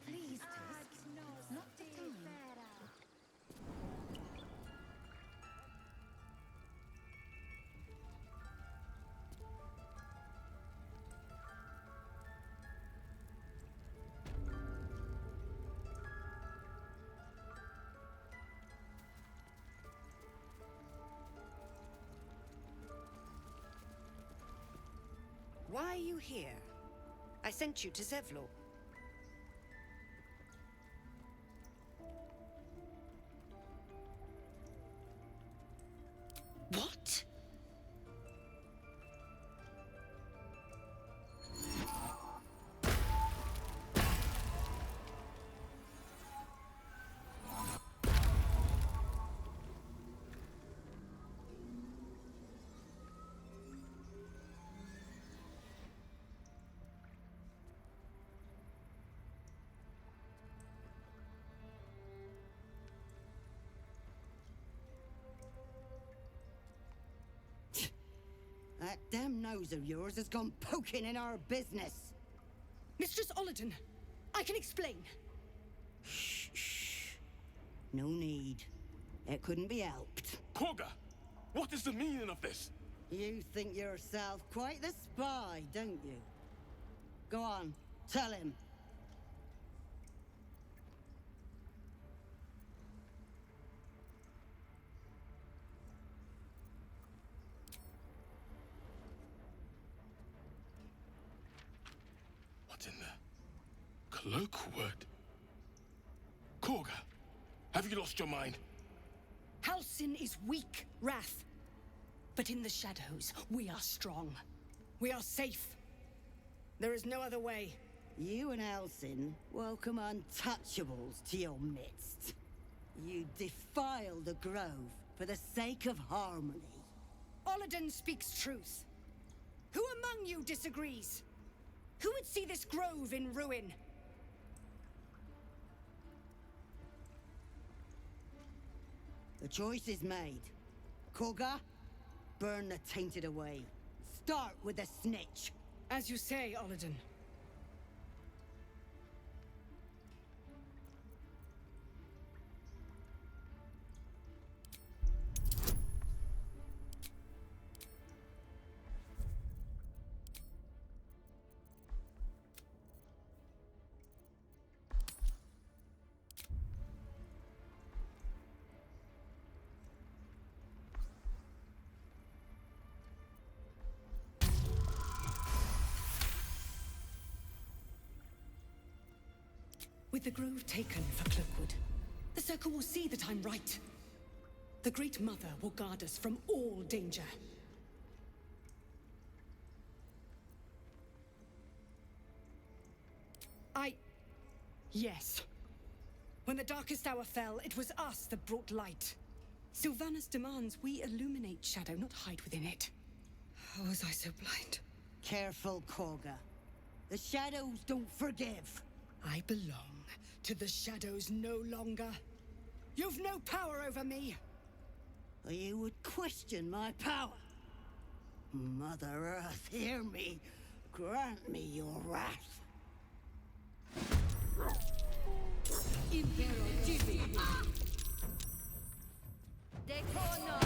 Please, Tisk. Not the time. Why are you here? I sent you to Zevlor. What? That damn nose of yours has gone poking in our business. Mistress Olladin, I can explain. Shh. No need. It couldn't be helped. Korga, what is the meaning of this? You think yourself quite the spy, don't you? Go on, tell him. What's in there? Colloquial word? Korga, have you lost your mind? Halsin is weak, Wrath. But in the shadows, we are strong. We are safe. There is no other way. You and Halsin welcome untouchables to your midst. You defile the grove for the sake of harmony. Olladin speaks truth. Who among you disagrees? Who would see this grove in ruin? The choice is made. Korga, burn the tainted away. Start with the snitch. As you say, Olladin. With the grove taken for Cloakwood, the Circle will see that I'm right. The Great Mother will guard us from all danger. Yes. When the darkest hour fell, it was us that brought light. Sylvanas demands we illuminate shadow, not hide within it. How was I so blind? Careful, Korga. The shadows don't forgive. I belong to the shadows no longer. You've no power over me. You would question my power. Mother Earth, hear me. Grant me your wrath. Impero Divino. Decono.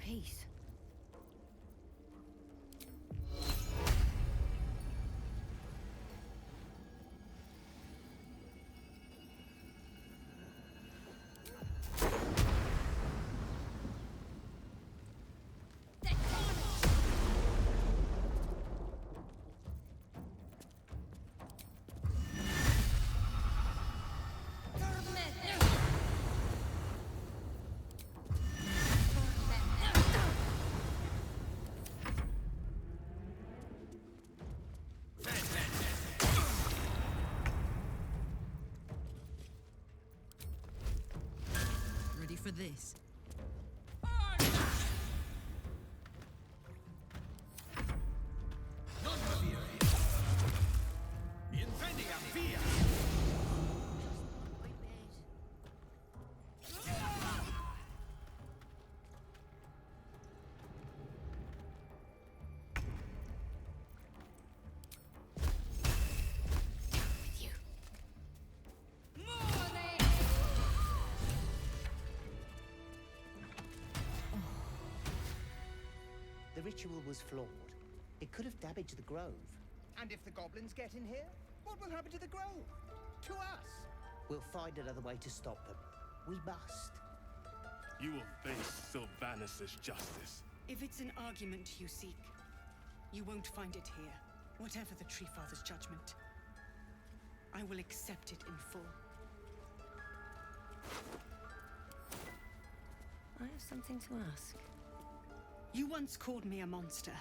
peace. Ready for this? The ritual was flawed. It could have damaged the grove. And if the goblins get in here, what will happen to the grove? To us? We'll find another way to stop them. We must. You will face Sylvanus' justice. If it's an argument you seek, you won't find it here, whatever the Tree Father's judgment. I will accept it in full. I have something to ask. You once called me a monster.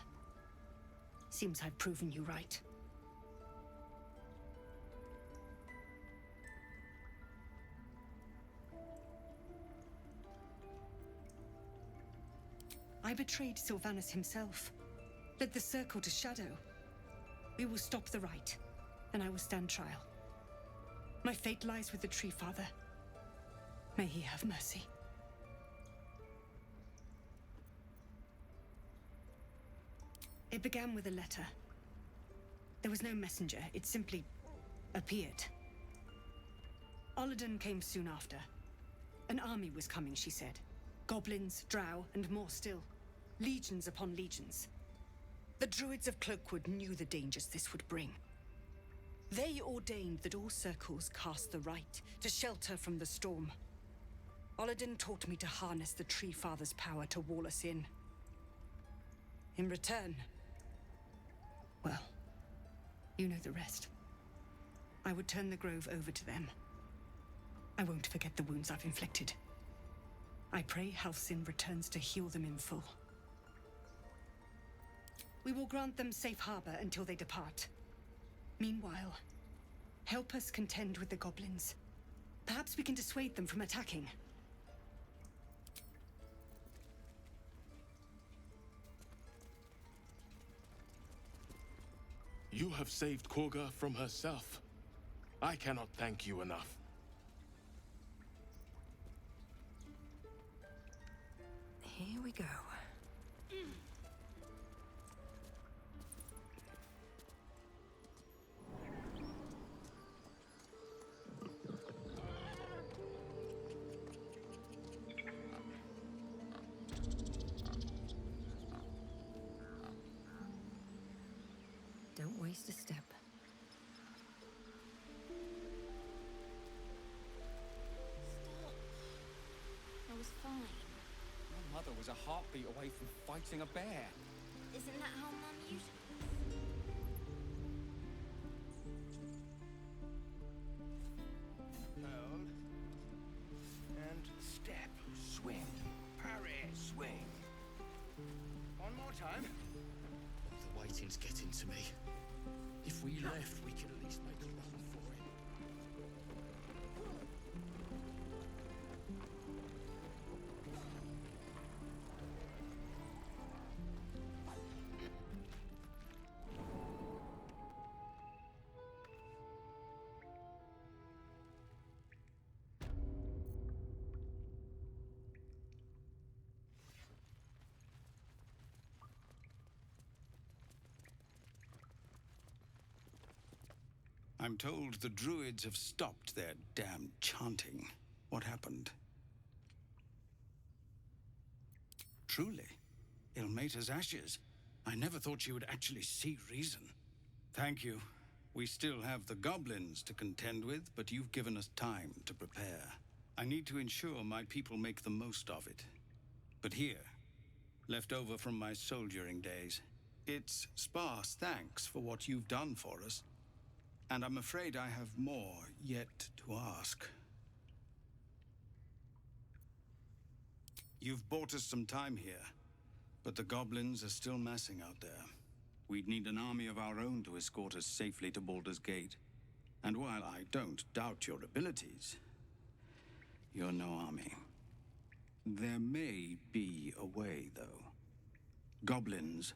Seems I've proven you right. I betrayed Sylvanus himself, led the Circle to Shadow. We will stop the rite, and I will stand trial. My fate lies with the Tree Father. May he have mercy. It began with a letter. There was no messenger, it simply appeared. Olladin came soon after. An army was coming, she said. Goblins, drow, and more still. Legions upon legions. The druids of Cloakwood knew the dangers this would bring. They ordained that all circles cast the rite to shelter from the storm. Olladin taught me to harness the Tree Father's power to wall us in. In return, well, you know the rest. I would turn the grove over to them. I won't forget the wounds I've inflicted. I pray Halcyon returns to heal them in full. We will grant them safe harbor until they depart. Meanwhile, help us contend with the goblins. Perhaps we can dissuade them from attacking. You have saved Korga from herself. I cannot thank you enough. Here we go. Don't waste a step. Stop. I was fine. My mother was a heartbeat away from fighting a bear. Isn't that how Mum usually Hold. And step. Swing. Parry. Swing. One more time. The waiting's getting to me. If we left, we could at least make a run for it. I'm told the druids have stopped their damn chanting. What happened? Truly. Ilmater's ashes. I never thought she would actually see reason. Thank you. We still have the goblins to contend with, but you've given us time to prepare. I need to ensure my people make the most of it. But here, left over from my soldiering days, it's sparse thanks for what you've done for us. And I'm afraid I have more yet to ask. You've bought us some time here, but the goblins are still massing out there. We'd need an army of our own to escort us safely to Baldur's Gate. And while I don't doubt your abilities, you're no army. There may be a way, though. Goblins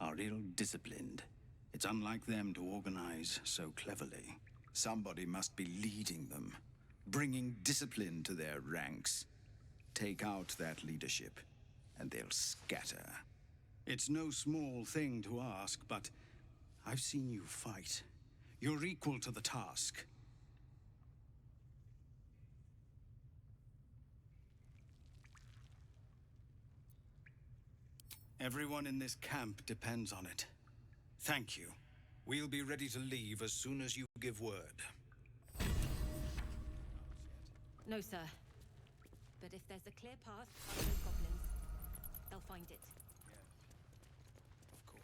are ill-disciplined. It's unlike them to organize so cleverly. Somebody must be leading them, bringing discipline to their ranks. Take out that leadership, and they'll scatter. It's no small thing to ask, but I've seen you fight. You're equal to the task. Everyone in this camp depends on it. Thank you. We'll be ready to leave as soon as you give word. No, sir. But if there's a clear path past those goblins, they'll find it. Of course.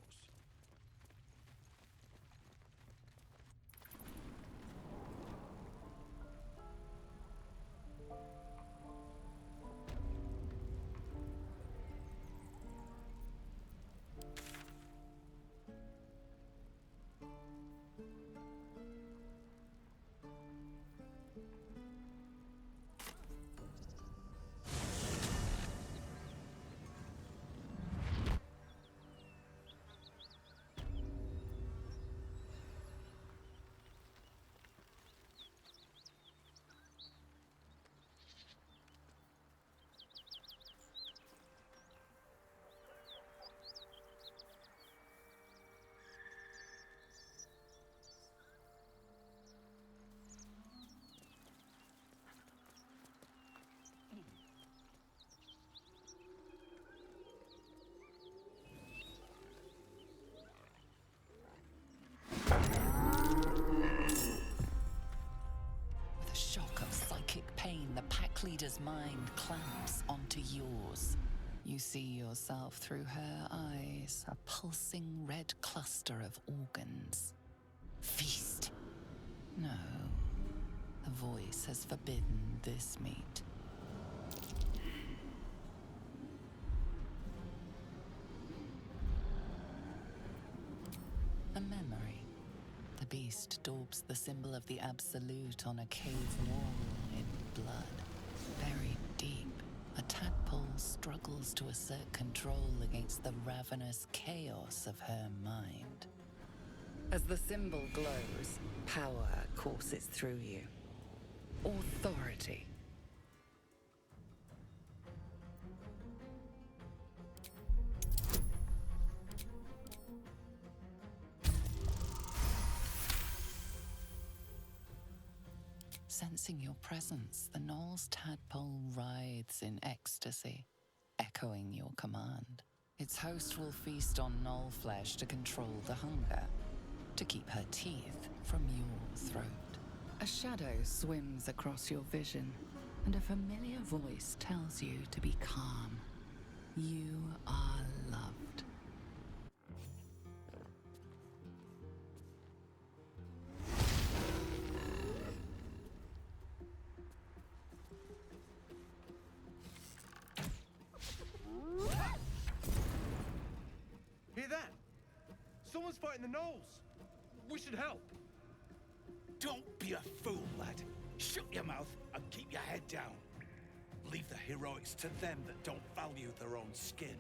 With a shock of psychic pain, the pack leader's mind clamps onto yours. You see yourself through her eyes, a pulsing red cluster of organs. Feast. No. The voice has forbidden this meat. A memory. The beast daubs the symbol of the Absolute on a cave wall in blood. Buried deep, a tadpole struggles to assert control against the ravenous chaos of her mind. As the symbol glows, power courses through you. Authority. Sensing your presence, the Knoll's tadpole writhes in ecstasy, echoing your command. Its host will feast on Knoll flesh to control the hunger, to keep her teeth from your throat. A shadow swims across your vision, and a familiar voice tells you to be calm. You are loved. Hear that? Someone's fighting the Knolls. We should help. Don't be a fool, lad. Shut your mouth and keep your head down. Leave the heroics to them that don't value their own skin.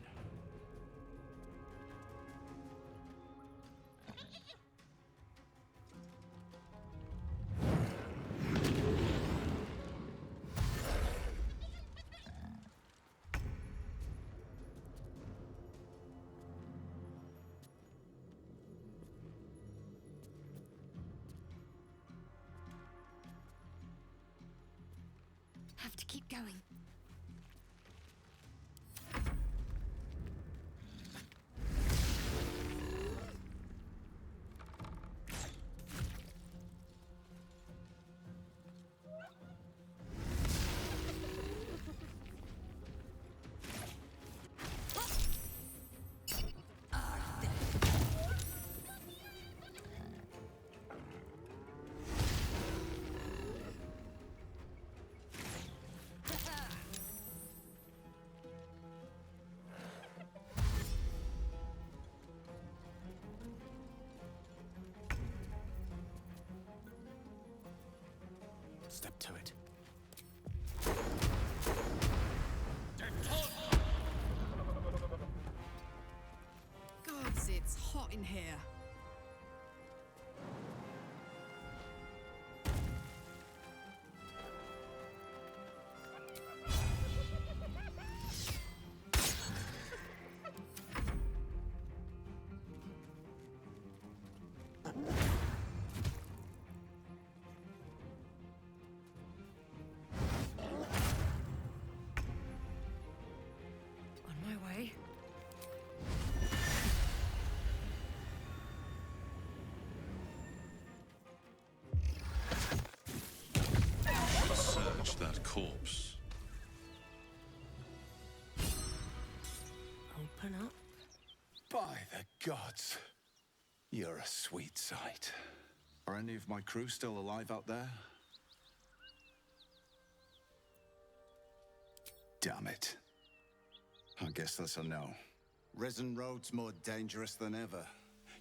Have to keep going. Step to it. Gods, it's hot in here. On my way. Search that corpse. Open up. By the gods, you're a sweet sight. Are any of my crew still alive out there? Damn it. I guess that's a no. Risen Road's more dangerous than ever.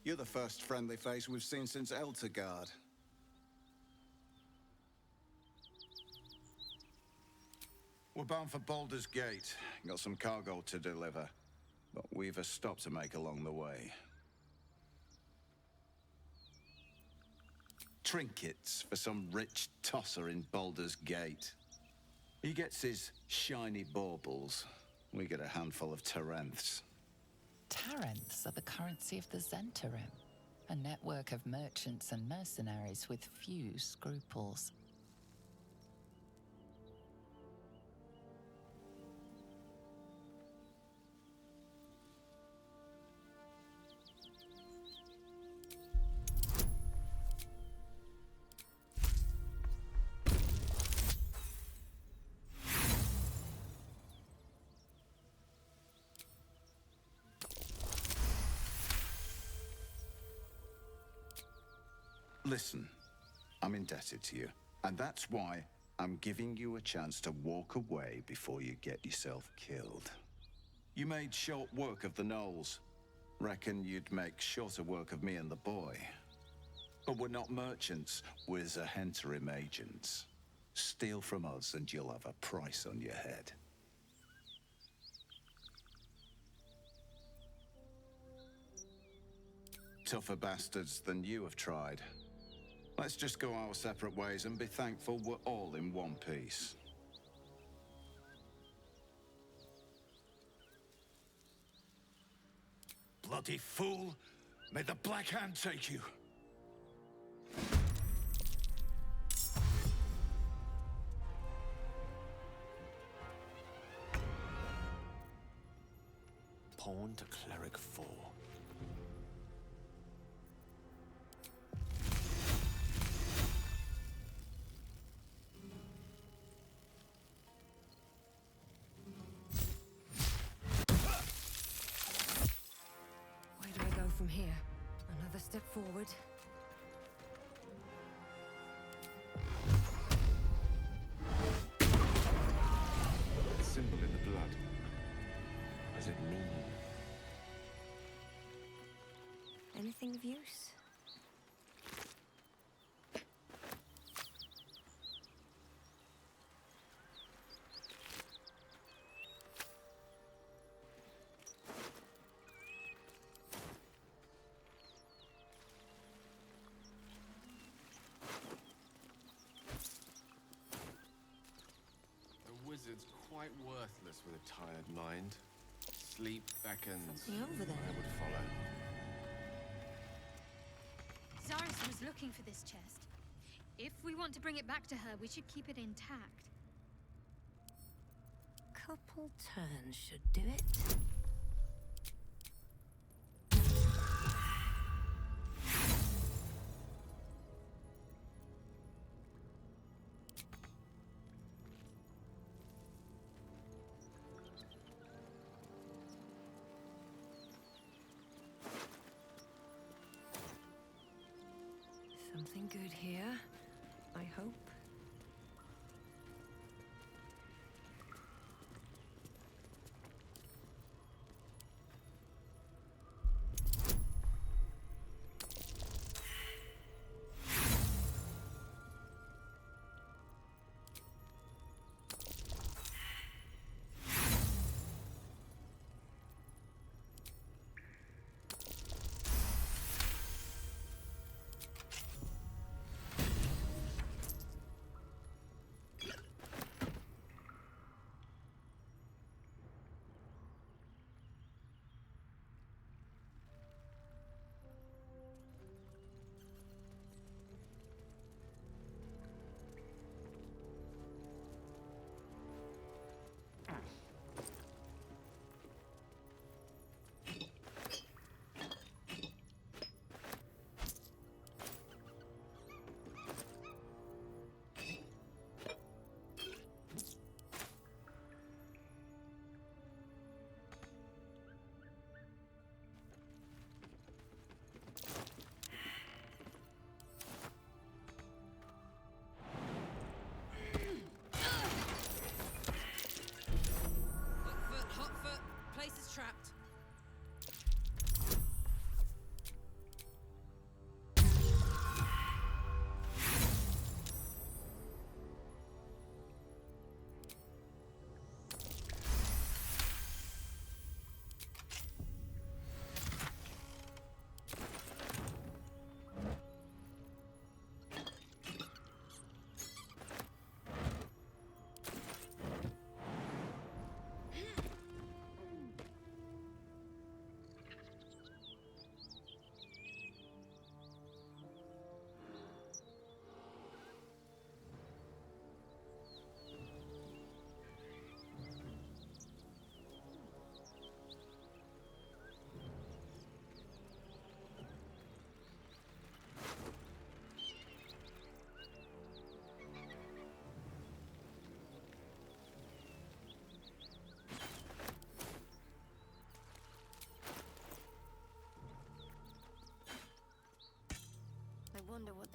You're the first friendly face we've seen since Eltergard. We're bound for Baldur's Gate. Got some cargo to deliver. But we've a stop to make along the way. Trinkets for some rich tosser in Baldur's Gate. He gets his shiny baubles. We get a handful of Tarenths. Tarenths are the currency of the Zentarim, a network of merchants and mercenaries with few scruples. Listen, I'm indebted to you, and that's why I'm giving you a chance to walk away before you get yourself killed. You made short work of the Knolls. Reckon you'd make shorter work of me and the boy. But we're not merchants, we're Zahentarim agents. Steal from us and you'll have a price on your head. Tougher bastards than you have tried. Let's just go our separate ways and be thankful we're all in one piece. Bloody fool! May the Black Hand take you! Pawn to Cleric 4. Where do I go from here? Another step forward. Symbol in the blood. What does it mean? Anything of use? The wizard's quite worthless with a tired mind. Sleep beckons. Something over there. I would follow. Zaris was looking for this chest. If we want to bring it back to her, we should keep it intact. Couple turns should do it. Something good here, I hope.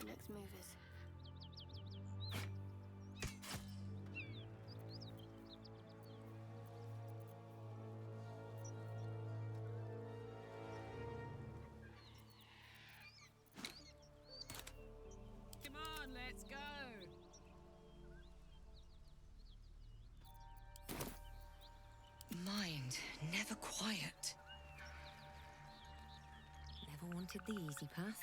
the next move is. Come on, let's go. Mind, never quiet. Never wanted the easy path.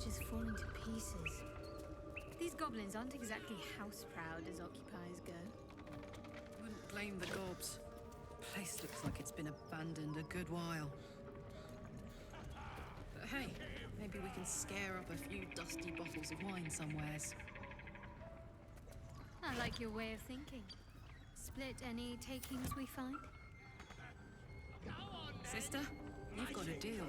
Is falling to pieces. These goblins aren't exactly house-proud as occupiers go. Wouldn't blame the gobs. Place looks like it's been abandoned a good while. But hey, maybe we can scare up a few dusty bottles of wine somewheres. I like your way of thinking. Split any takings we find? Sister, you've got a deal.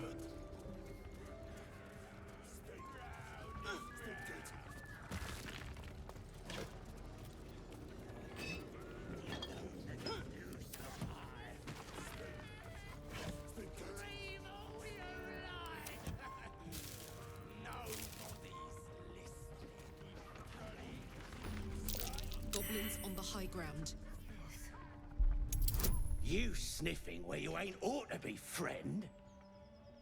Goblins on the high ground. You sniffing where you ain't ought to be, friend?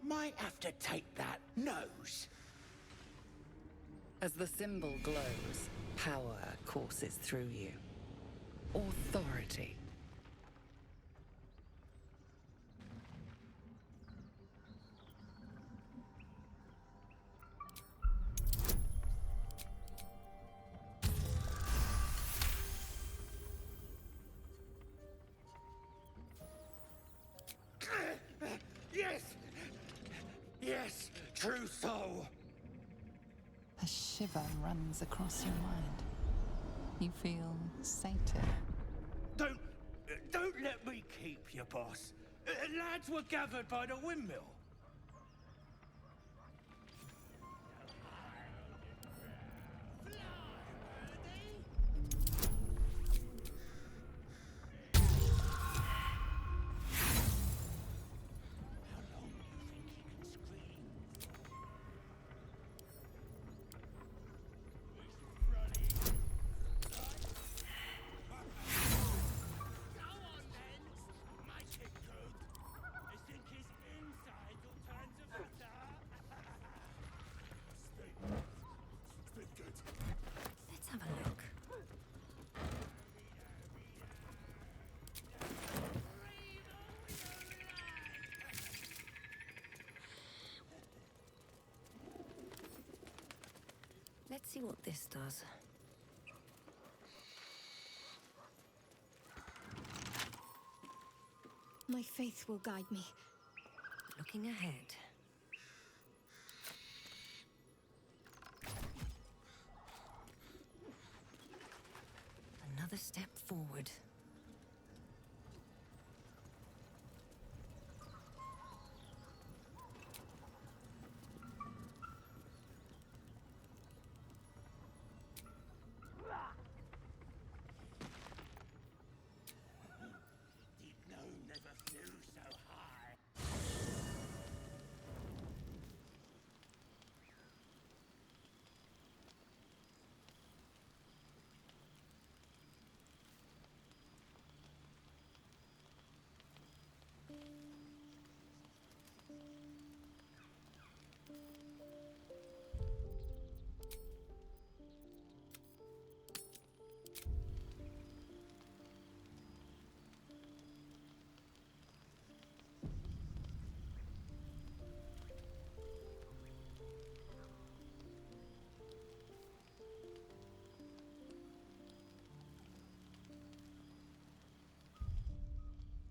Might have to take that nose. As the symbol glows, power courses through you. Authority. Yes! Yes, true soul! A shiver runs across your mind. You feel sated. Don't let me keep you, boss. Lads were gathered by the windmill. Let's see what this does. My faith will guide me. Looking ahead. Another step forward.